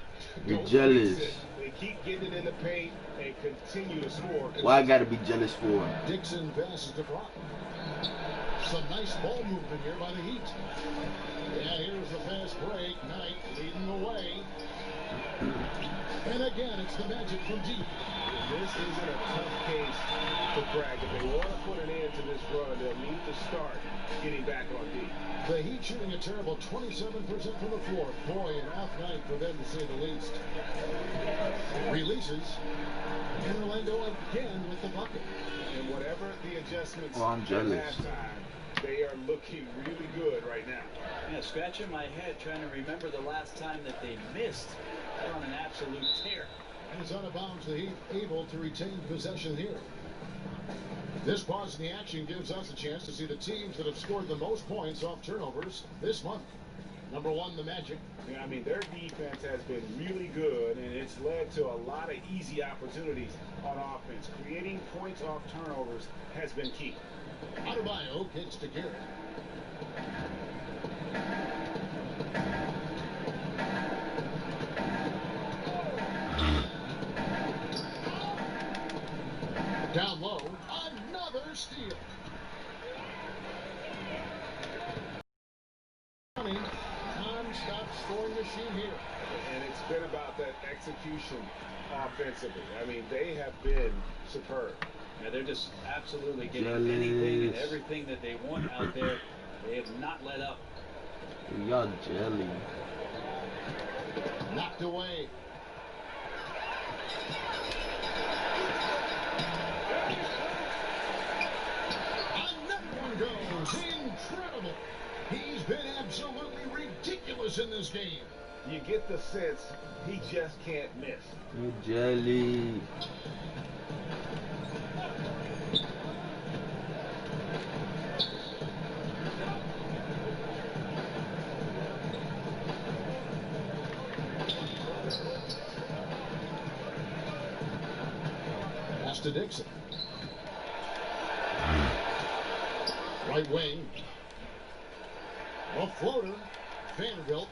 You're don't jealous. fix it. They keep getting it in the paint and continue to score. Why I gotta be jealous for? Dixon passes to Brock. Some nice ball movement here by the Heat. Yeah, here's the fast break. Knight leading the way. And again, it's the Magic from deep. This isn't a tough case to crack. If they want to put an end to this run, they'll need to start getting back on D. The Heat shooting a terrible 27% from the floor. Boy, an off night for them to say the least. Releases. And Orlando again with the bucket. And whatever the adjustments Oh, I'm jealous. at halftime, they are looking really good right now. Yeah, scratching my head trying to remember the last time that they missed. They're on an absolute tear. And it's out of bounds. The Heat able to retain possession here. This pause in the action gives us a chance to see the teams that have scored the most points off turnovers this month. Number 1, the Magic. Yeah, I mean, their defense has been really good, and it's led to a lot of easy opportunities on offense. Creating points off turnovers has been key. Adebayo kicks to Garrett. Down low, another steal. Non-stop scoring machine here. And it's been about that execution offensively. I mean, they have been superb. Yeah, they're just absolutely getting anything and everything that they want out there. They have not let up. Y'all jelly. Knocked away. Another one goes. Incredible. He's been absolutely ridiculous in this game. You get the sense he just can't miss. You jelly. Pass to Dixon. Right wing. A floater. Vanderbilt.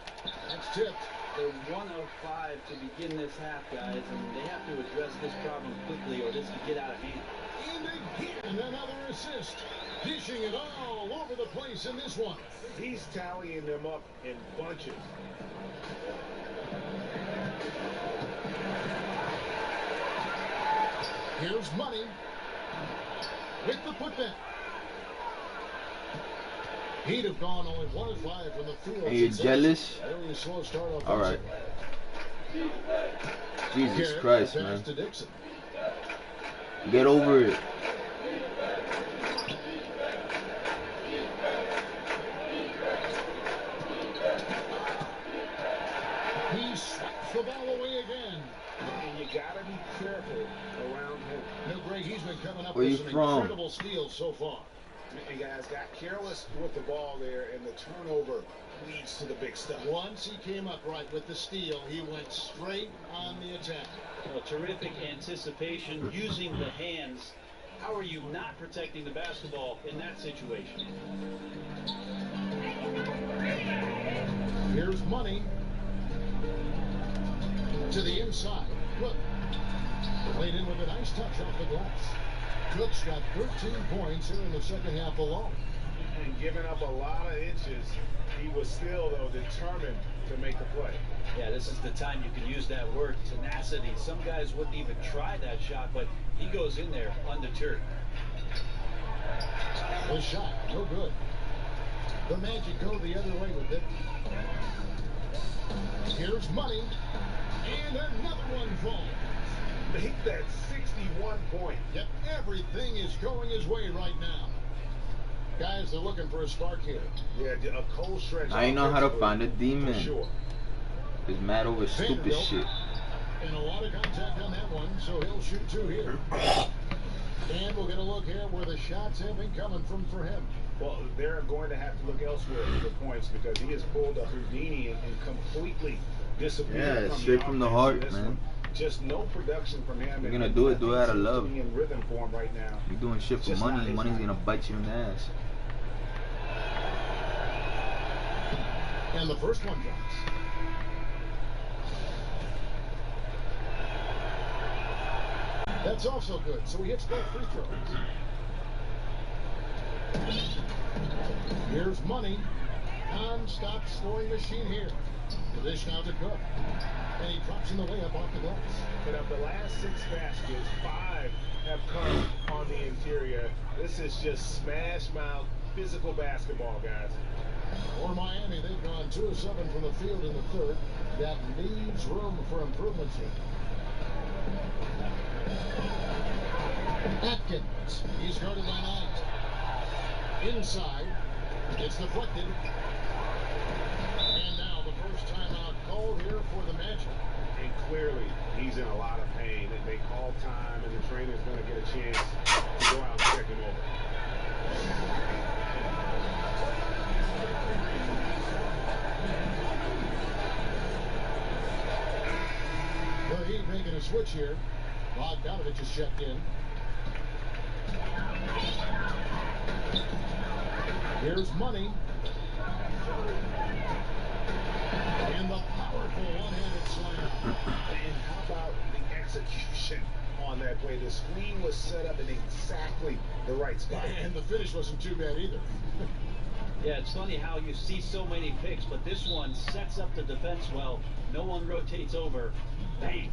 That's tipped. They're 1 of 5 to begin this half, guys, and they have to address this problem quickly or this could get out of hand. And another assist. Dishing it all over the place in this one. He's tallying them up in bunches. Here's Money with the putback. He'd have gone only 1 of 5 from the field. Are you jealous? Slow start all right. Jesus Christ, man. Get over it. He swats the ball away again. And you gotta be careful around him. No, Greg, he's been coming up Where with you some from? incredible steals so far. And guys got careless with the ball there, and the turnover leads to the big stuff. Once he came up right with the steal, he went straight on the attack. Well, terrific anticipation using the hands. How are you not protecting the basketball in that situation? Here's Money to the inside. Cook played in with a nice touch off the glass. Cook's got 13 points here in the second half alone. And giving up a lot of inches, he was still, though, determined to make the play. Yeah, this is the time you can use that word, tenacity. Some guys wouldn't even try that shot, but he goes in there undeterred. The shot, no good. The Magic go the other way with it. Here's Money, and another one falls. Make that 61 point. Yep, everything is going his way right now. Guys, they're looking for a spark here. Yeah, a cold stretch. I know how to find a demon. For sure. He's mad over stupid shit. And a lot of contact on that one, so he'll shoot 2 here. And we'll get a look here where the shots have been coming from for him. Well, they're going to have to look elsewhere for points because he has pulled a Houdini and completely disappeared. Yeah, straight from the heart, man. One. Just no production from him. You're gonna do it out of love. In rhythm for him right now. You're doing shit for money. Money's gonna bite you in the ass. And the first one drops. That's also good. So he hits both free throws. Here's Money. Non-stop scoring machine here. The dish now to Cook. And he drops in the way up off the glass. But of the last 6 baskets, 5 have come on the interior. This is just smash mouth physical basketball, guys. For Miami, they've gone 2 of 7 from the field in the third. That leaves room for improvements here. Atkins, he's guarded by Knight. Inside, it's deflected. And now the first timeout called here for the Magic. And clearly, he's in a lot of pain. They call time, and the trainer's going to get a chance to go out and check him over. The Heat making a switch here. Bogdanovich is checked in. Here's Money. And the powerful one-handed slam. And how about the execution on that play? The screen was set up in exactly the right spot. And the finish wasn't too bad either. Yeah, it's funny how you see so many picks, but this one sets up the defense well. No one rotates over. Bang.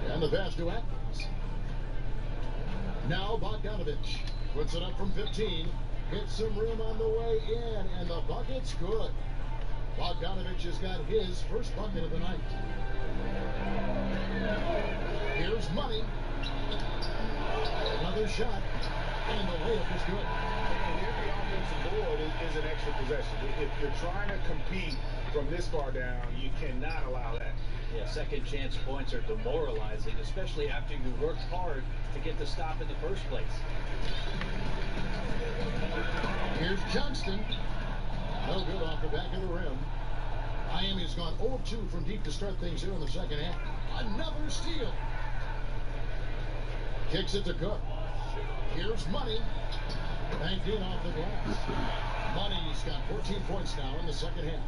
And the pass to Atkins. Now Bogdanovich puts it up from 15. Hits some room on the way in, and the bucket's good. Bogdanovich has got his first bucket of the night. Here's Money. Another shot. And the layup is good. And every offensive board is an extra possession. If you're trying to compete from this far down, you cannot allow that. Yeah, second chance points are demoralizing, especially after you worked hard to get the stop in the first place. Here's Johnston. No good off the back of the rim. Miami's gone 0-2 from deep to start things here in the second half. Another steal. Kicks it to Cook. Here's Money. Banked in off the glass. Money's got 14 points now in the second half.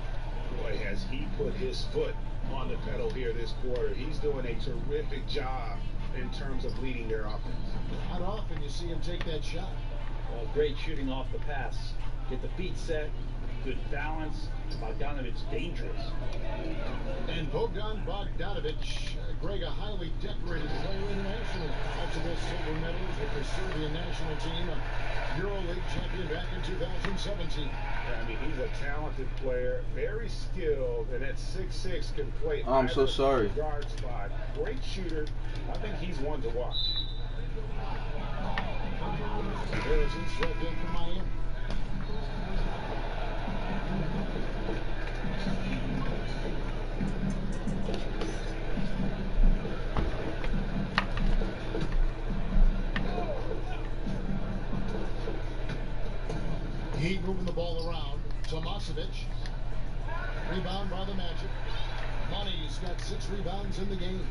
Boy, has he put his foot on the pedal here this quarter. He's doing a terrific job in terms of leading their offense. Not often you see him take that shot. Well, great shooting off the pass. Get the feet set, good balance. Bogdanovich dangerous. And Bogdanovich, Greg, a highly decorated player internationally. Multiple silver medals with the Serbian national team, a EuroLeague champion back in 2017. I mean, he's a talented player, very skilled, and at 6'6" can play. I'm so sorry. Guard spot. Great shooter. I think he's one to watch. Harrison's swept in from Miami. Heat moving the ball around. Tomasevic. Rebound by the Magic. Money's got 6 rebounds in the game.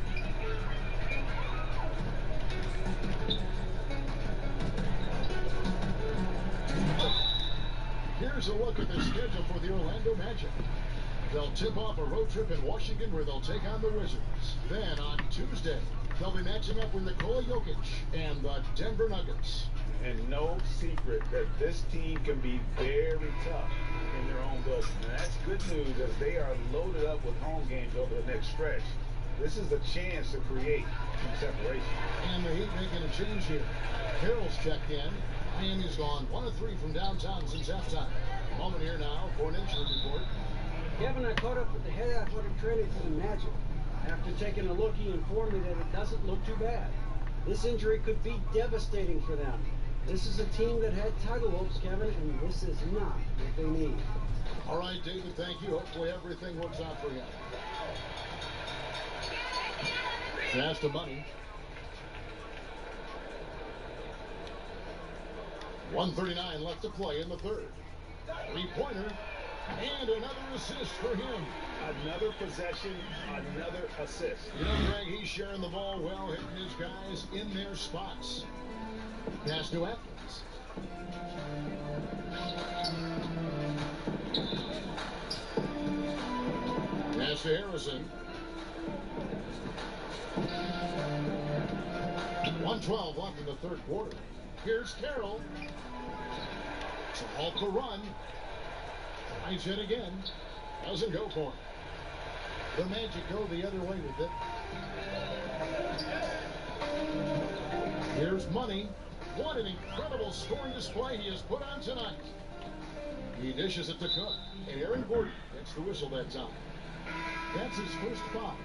Here's a look at the schedule for the Orlando Magic. They'll tip off a road trip in Washington where they'll take on the Wizards. Then on Tuesday, they'll be matching up with Nikola Jokic and the Denver Nuggets. And no secret that this team can be very tough in their own building. And that's good news as they are loaded up with home games over the next stretch. This is a chance to create some separation. And the Heat making a change here. Carroll's checked in. Miami's gone 1 of 3 from downtown since halftime. A moment here now for an injury report. Kevin, I caught up with the head athletic trainer for the Magic. After taking a look, he informed me that it doesn't look too bad. This injury could be devastating for them. This is a team that had title hopes, Kevin, and this is not what they need. All right, David, thank you. Hopefully everything works out for you. Pass to Money. 1:39 left to play in the third. 3-pointer and another assist for him. Another possession, another assist. You know, Greg, he's sharing the ball well, hitting his guys in their spots. Pass to Atkins. Pass to Harrison. 1:12 left in the third quarter. Here's Carroll. It's a halt the run. Tries it again. Doesn't go for it. The Magic go the other way with it. Here's Money. What an incredible scoring display he has put on tonight. He dishes it to Cook. And Aaron Gordon gets the whistle that time. That's his first foul.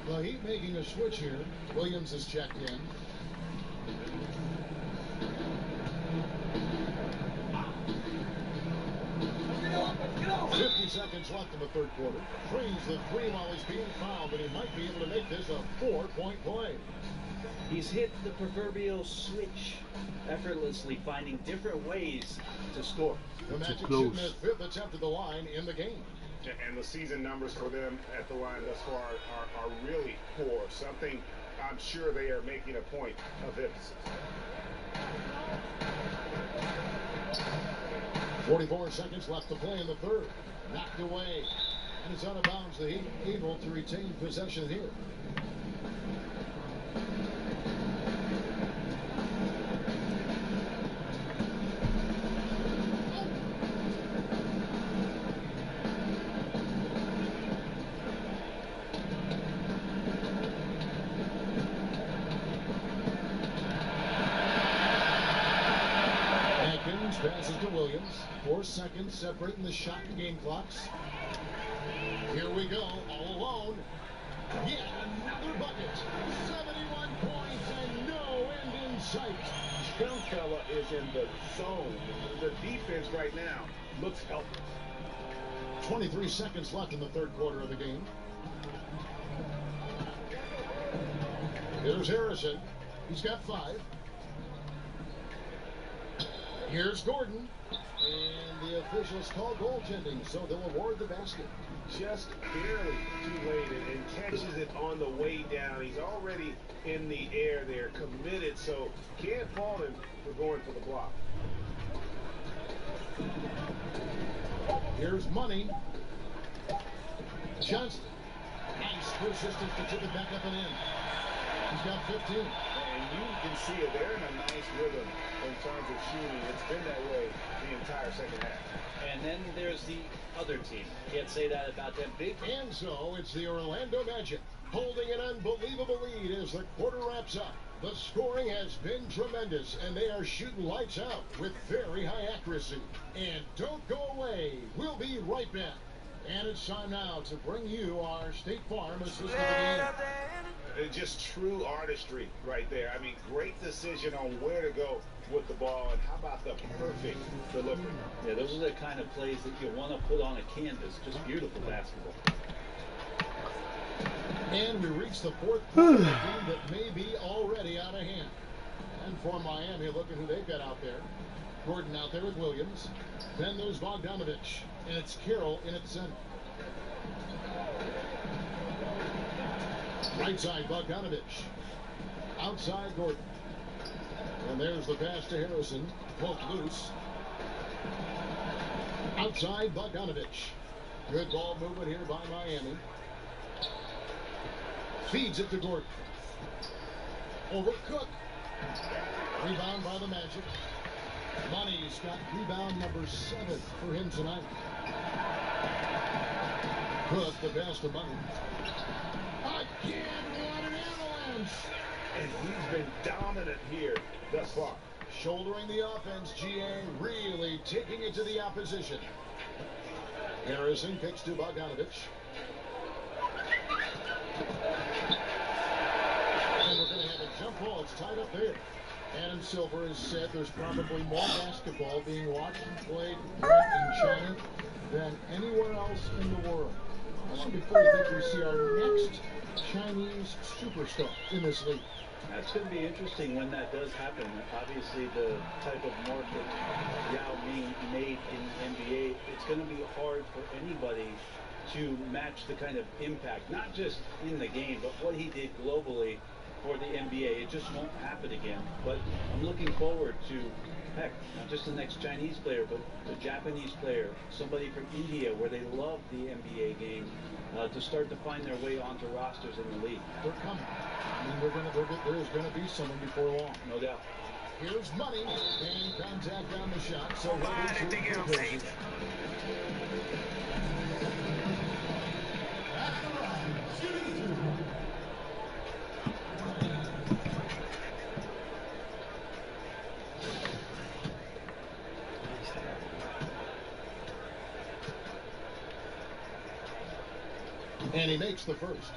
The Heat making a switch here. Williams is checked in. Get 50 seconds left in the third quarter. Drains the 3 while he's being fouled, but he might be able to make this a 4-point play. He's hit the proverbial switch, effortlessly finding different ways to score. The Magic shooting their 5th attempt at the line in the game. And the season numbers for them at the line thus far are really poor. Something I'm sure they are making a point of emphasis. 44 seconds left to play in the third. Knocked away. And it's out of bounds. The Heat able to retain possession here. Passes to Williams. 4 seconds separating the shot and game clocks. Here we go, all alone. Yet another bucket. 71 points and no end in sight. Young fella is in the zone. The defense right now looks helpless. 23 seconds left in the third quarter of the game. Here's Harrison. He's got 5. Here's Gordon. And the officials call goaltending, so they'll award the basket. Just barely too late and catches it on the way down. He's already in the air there, committed, so can't fault him for going for the block. Here's Money. Johnston. Nice persistence to tip it back up and in. He's got 15. And you can see it. They're in a nice rhythm in terms of shooting. It's been that way the entire second half. And then there's the other team. Can't say that about them. Big. And so it's the Orlando Magic holding an unbelievable lead as the quarter wraps up. The scoring has been tremendous, and they are shooting lights out with very high accuracy. And don't go away. We'll be right back. And it's time now to bring you our State Farm assistant of the game. Just true artistry right there. I mean, great decision on where to go with the ball, and how about the perfect delivery? Yeah, those are the kind of plays that you want to put on a canvas. Just beautiful basketball. And we reach the fourth quarter, a game that may be already out of hand. And for Miami, look at who they've got out there. Gordon out there with Williams. Then there's Bogdanovich. And it's Carroll in at center. Right side, Bogdanovich. Outside, Gordon. And there's the pass to Harrison. Poked loose. Outside, Bogdanovich. Good ball movement here by Miami. Feeds it to Gordon. Over Cook. Rebound by the Magic. Money's got rebound number 7 for him tonight. Cook, the pass to Money. Again, what an avalanche! And he's been dominant here thus far. Shouldering the offense, GA really taking it to the opposition. Harrison kicks to Bogdanovich. And we're going to have a jump ball. It's tied up there. Adam Silver has said there's probably more basketball being watched and played in China than anywhere else in the world. How long before you think we see our next Chinese superstar in this league? That's going to be interesting when that does happen. Obviously, the type of market Yao Ming made in NBA, it's going to be hard for anybody to match the kind of impact, not just in the game, but what he did globally for the NBA. It just won't happen again. But I'm looking forward to, heck, not just the next Chinese player, but the Japanese player, somebody from India where they love the NBA game, to start to find their way onto rosters in the league. They're coming. I mean, there's going to be someone before long. No doubt. Here's Money, and contact on the shot. So and he makes the first.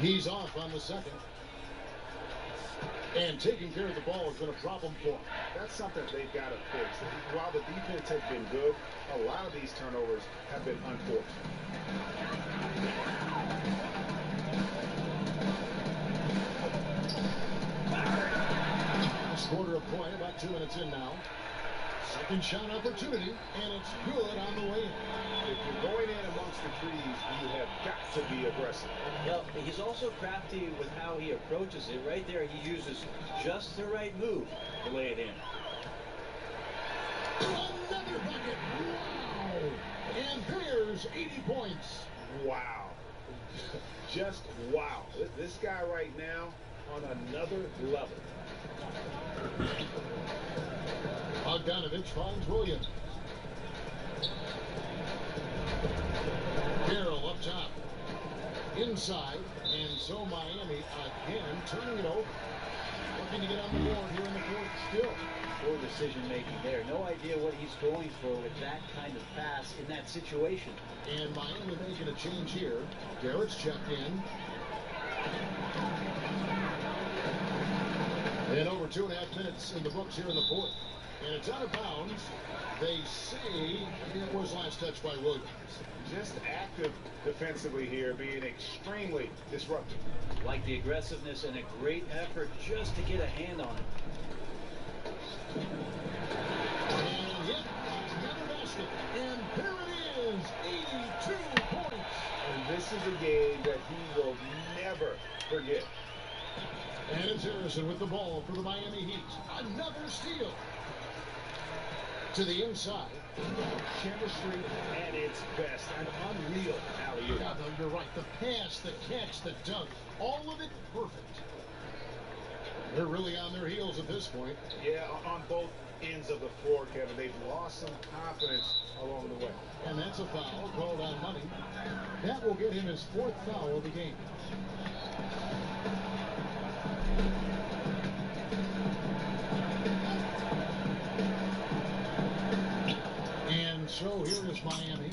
He's off on the second. And taking care of the ball has been a problem for him. That's something they've got to fix. While the defense has been good, a lot of these turnovers have been unforced. Quarter of point, about 2 minutes in now. Second shot opportunity, and it's good on the way in. If you're going in amongst the trees, you have got to be aggressive. Well, he's also crafty with how he approaches it. Right there, he uses just the right move to lay it in. Another bucket! Wow! And there's 80 points. Wow. Just wow. This guy right now on another level. Bogdanovich finds Williams. Carroll up top. Inside, and so Miami again turning it over. Looking to get on the board here in the fourth still. Poor decision making there. No idea what he's going for with that kind of pass in that situation. And Miami making a change here. Garrett's checked in. And over 2.5 minutes in the books here in the fourth. And it's out of bounds. They say it was last touched by Williams. Just active defensively here, being extremely disruptive. Like the aggressiveness and a great effort just to get a hand on it. And yet, another basket. And there it is, 82 points. And this is a game that he will never forget. And it's Harrison with the ball for the Miami Heat. Another steal. To the inside. Chemistry at its best. An unreal alley-oop. Yeah, you're right. The pass, the catch, the dunk. All of it perfect. They're really on their heels at this point. Yeah, on both ends of the floor, Kevin. They've lost some confidence along the way. And that's a foul called on Money. That will get him his 4th foul of the game. And so here is Miami.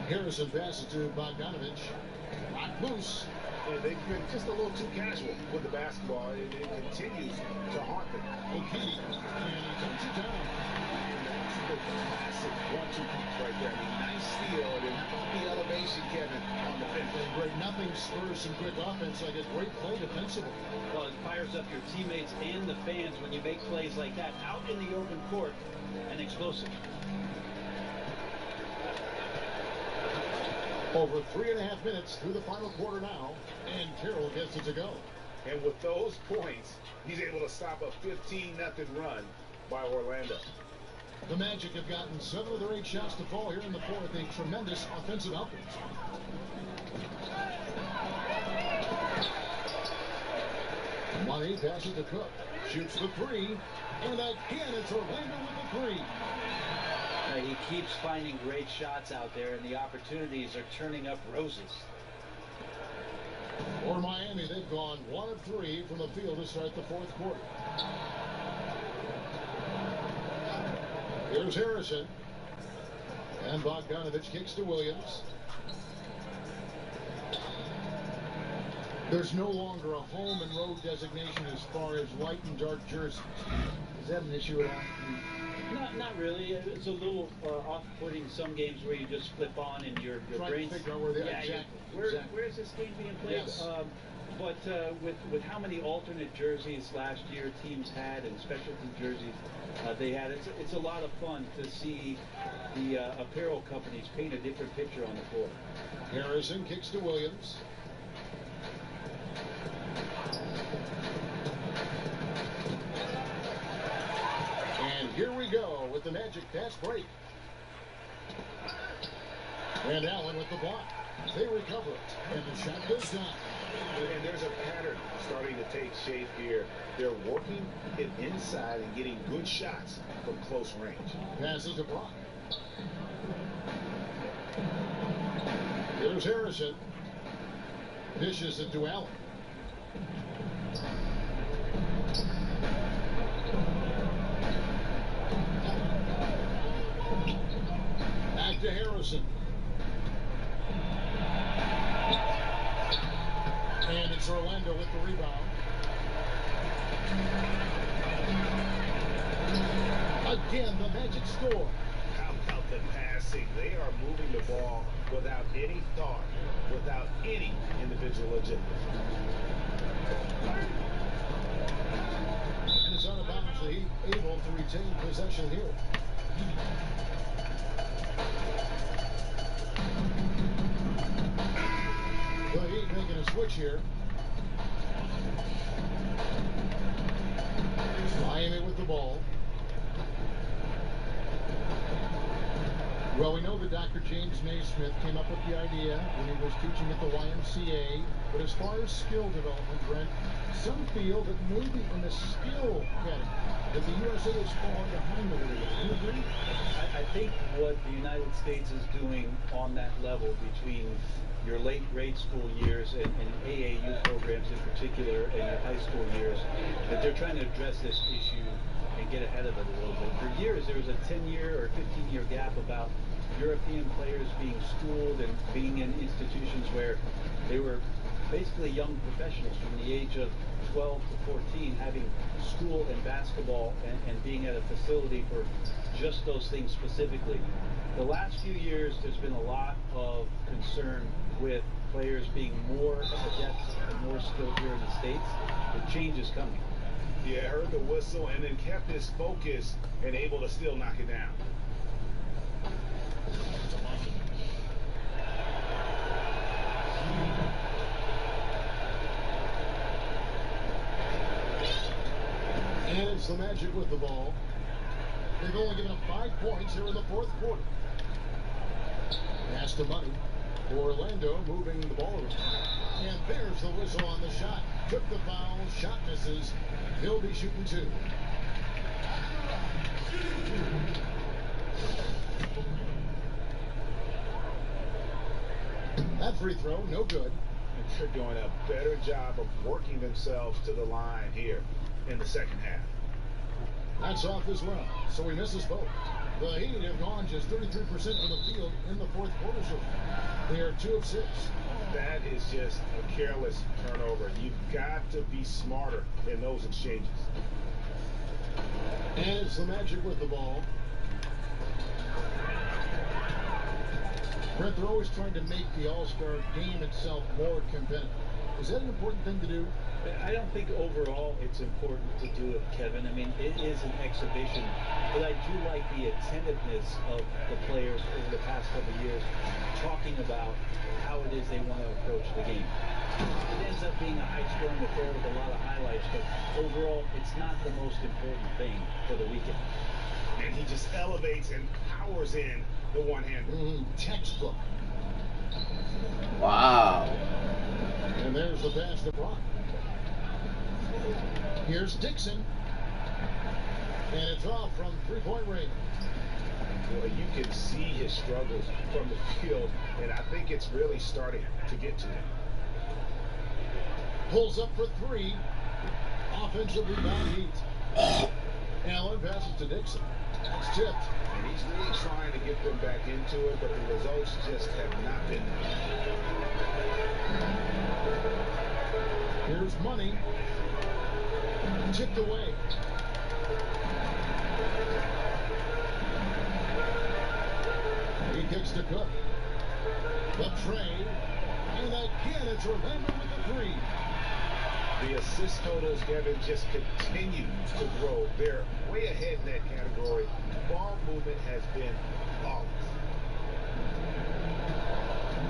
Harrison passes to Bogdanovich. Rock loose. And they've been just a little too casual with the basketball. It continues to haunt them. Okay. And he turns it down. That's the classic 1-2 punch right there. I mean, nice steal. And how about the elevation, Kevin, on the finish? Great. Nothing spurs some quick offense like a great play defensively. Well, it fires up your teammates and the fans when you make plays like that out in the open court and explosive. Over 3.5 minutes through the final quarter now, and Carroll gets it to go. And with those points, he's able to stop a 15-0 run by Orlando. The Magic have gotten 7 of their 8 shots to fall here in the fourth. A tremendous offensive output. Money passes to Cook. Shoots the 3. And again, it's Orlando with the 3. He keeps finding great shots out there, and the opportunities are turning up roses. For Miami, they've gone 1 of 3 from the field to start the fourth quarter. Here's Harrison. And Bogdanovich kicks to Williams. There's no longer a home and road designation as far as light and dark jerseys. Is that an issue at all? Not really. It's a little off-putting some games where you just flip on and your brain. To figure out where they are. Exactly. Where is this game being played? Yes. But with how many alternate jerseys last year teams had and specialty jerseys they had, it's a lot of fun to see the apparel companies paint a different picture on the floor. Harrison kicks to Williams. And here we go with the Magic fast break. And Allen with the block. They recover it, and the shot goes down. And there's a pattern starting to take shape here. They're working it inside and getting good shots from close range. Passes to Brock. Here's Harrison. Dishes it to Allen. Back to Harrison. And it's Orlando with the rebound. Again, the Magic score. How about the passing? They are moving the ball without any thought, without any individual agenda. And it's out of bounds. The Heat able to retain possession here. The Heat making a switch here. Miami with the ball. Well, we know that Dr. James Naismith came up with the idea when he was teaching at the YMCA. But as far as skill development, Brent, some feel that maybe in the skill category that the USA is falling behind a little bit. Do you agree? I think what the United States is doing on that level between your late grade school years and AAU programs in particular and your high school years, that they're trying to address this issue and get ahead of it a little bit. For years, there was a 10-year or 15-year gap about European players being schooled and being in institutions where they were basically young professionals from the age of 12 to 14 having school and basketball and being at a facility for just those things specifically. The last few years, there's been a lot of concern with players being more adept and more skilled here in the States. The change is coming. Yeah, heard the whistle and then kept his focus and able to still knock it down. And it's the Magic with the ball. They've only given up 5 points here in the fourth quarter. Pass to Money. Orlando moving the ball around. And there's the whistle on the shot. Took the foul. Shot misses. He'll be shooting 2. That free throw, no good. And they're doing a better job of working themselves to the line here in the second half. That's off as well, so he misses both. The Heat have gone just 33% from the field in the fourth quarter so far. They are 2 of 6. That is just a careless turnover. You've got to be smarter in those exchanges. And it's the Magic with the ball. Brent, they're always trying to make the All-Star game itself more competitive. Is that an important thing to do? I don't think overall it's important to do it, Kevin. I mean, it is an exhibition, but I do like the attentiveness of the players over the past couple of years talking about how it is they want to approach the game. It ends up being a high-scoring affair with a lot of highlights, but overall, it's not the most important thing for the weekend. And he just elevates and powers in the one-hander. Textbook. Wow. And there's the pass to Brock. Here's Dixon. And it's off from three-point range. Well, you can see his struggles from the field, and I think it's really starting to get to him. Pulls up for 3. Offensive rebound Heat. Allen passes to Dixon. That's tipped. And he's really trying to get them back into it, but the results just have not been there. Here's Money. Tipped away. He kicks to Cook. The tray. And again, it's Orlando with the 3. The assist totals, Kevin, just continue to grow. They're way ahead in that category. Ball movement has been flawless.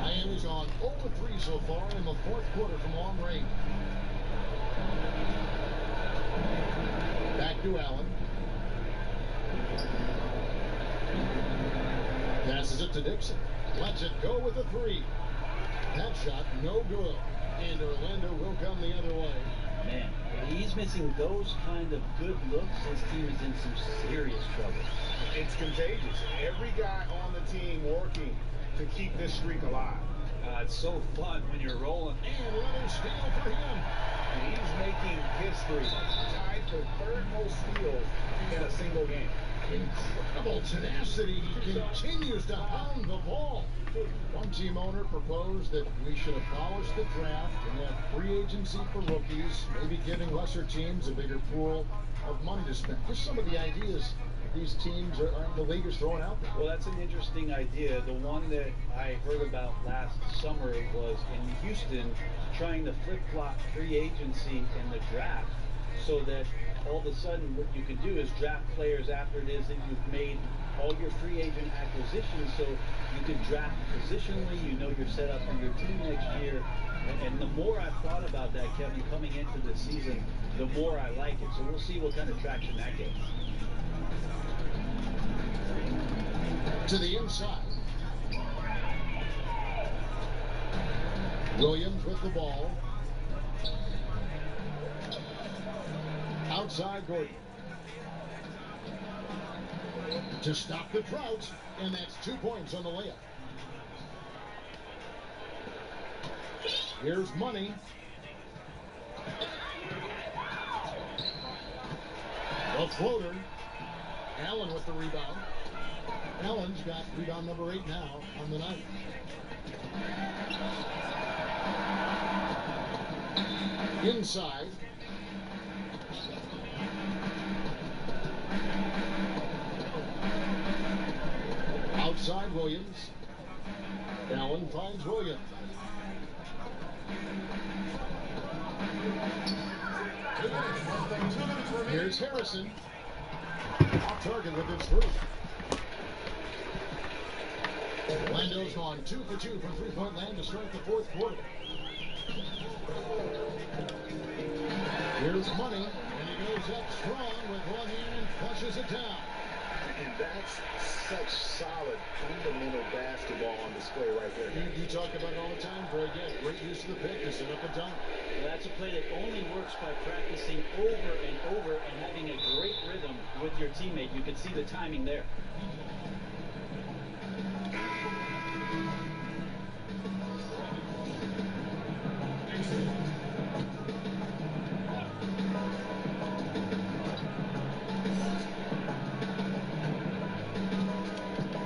Miami's on 0-3 so far in the fourth quarter from long range. Back to Allen. Passes it to Dixon. Lets it go with a 3. That shot no good. And Orlando will come the other way. Man, if he's missing those kind of good looks, his team is in some serious trouble. It's contagious. Every guy on the team working to keep this streak alive. It's so fun when you're rolling. And another steal for him. And he's making history, tied for 3rd most steals in a single game. Incredible tenacity. He continues to hound the ball. One team owner proposed that we should abolish the draft and have free agency for rookies, maybe giving lesser teams a bigger pool of money to spend. Just some of the ideas these teams are the league is throwing out there. Well, that's an interesting idea. The one that I heard about last summer was in Houston trying to flip-flop free agency in the draft so that all of a sudden what you can do is draft players after it is that you've made all your free agent acquisitions, so you can draft positionally, you know you're set up for your team next year. And the more I've thought about that, Kevin, coming into the season, the more I like it. So we'll see what kind of traction that gets. To the inside. Williams with the ball. Outside Gordon. To stop the drought, and that's 2 points on the layup. Here's Money. The floater. Allen with the rebound. Allen's got rebound number 8 now on the night. Inside. Outside Williams. Allen finds Williams. Here's Harrison. Off target with his first. Orlando's gone 2 for 2 from three-point land to start the fourth quarter. Here's Money, and he goes up strong with one hand and flushes it down. And that's such solid, fundamental basketball on display right there. You talk about it all the time, Greg. Yeah, great use of the pick to set up a dunk. Well, that's a play that only works by practicing over and over and having a great rhythm with your teammate. You can see the timing there.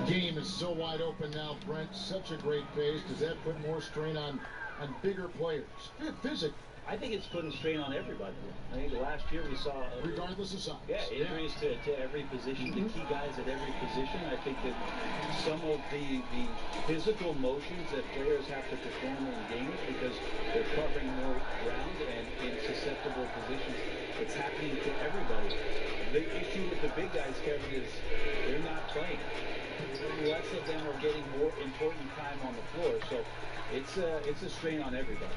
Game is so wide open now, Brent. Such a great pace. Does that put more strain on bigger players? Physically. I think it's putting strain on everybody. I think last year we saw... regardless of size. Yeah, injuries to every position, the key guys at every position. I think that some of the physical motions that players have to perform in games because they're covering more ground and in susceptible positions, it's happening to everybody. The issue with the big guys, Kevin, is they're not playing. Less of them are getting more important time on the floor, so it's a strain on everybody.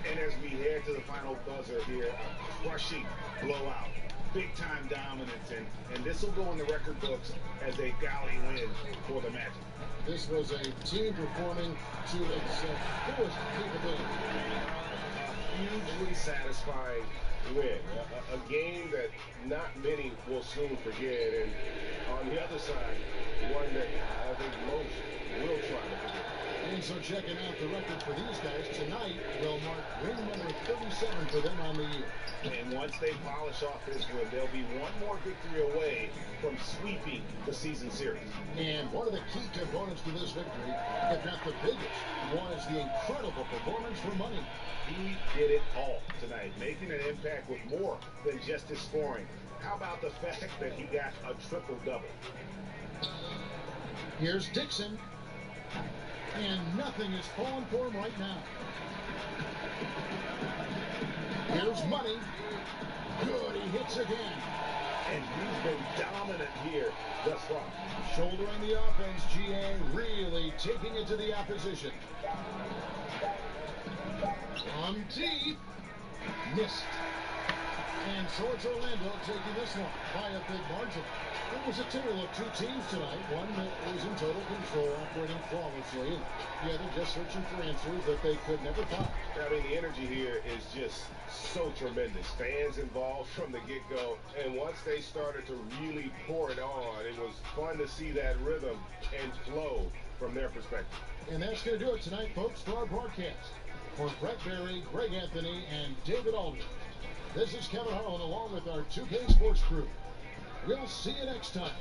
And as we head to the final buzzer here, a crushing blowout, big-time dominance, and this will go in the record books as a galley win for the Magic. This was a team performing to its fullest capability. Hugely satisfying win, a game that not many will soon forget, and on the other side, one that I think most will try to forget. And so checking out the record for these guys tonight will mark win number 37 for them on the year. And once they polish off this win, they'll be one more victory away from sweeping the season series. And one of the key components to this victory, if not the biggest, was the incredible performance for Money. He did it all tonight, making an impact with more than just his scoring. How about the fact that he got a triple-double? Here's Dixon. And nothing is falling for him right now. Here's Money. Good, he hits again. And he's been dominant here thus far. Shouldering the offense, GA really taking it to the opposition. On deep. Missed. And so it's Orlando taking this one by a big margin. It was a tale of two teams tonight. One that was in total control, operating flawlessly, and the other just searching for answers that they could never find. I mean, the energy here is just so tremendous. Fans involved from the get-go, and once they started to really pour it on, it was fun to see that rhythm and flow from their perspective. And that's going to do it tonight, folks, for our broadcast. For Brett Berry, Greg Anthony, and David Aldridge, this is Kevin Harlan along with our 2K Sports crew. We'll see you next time.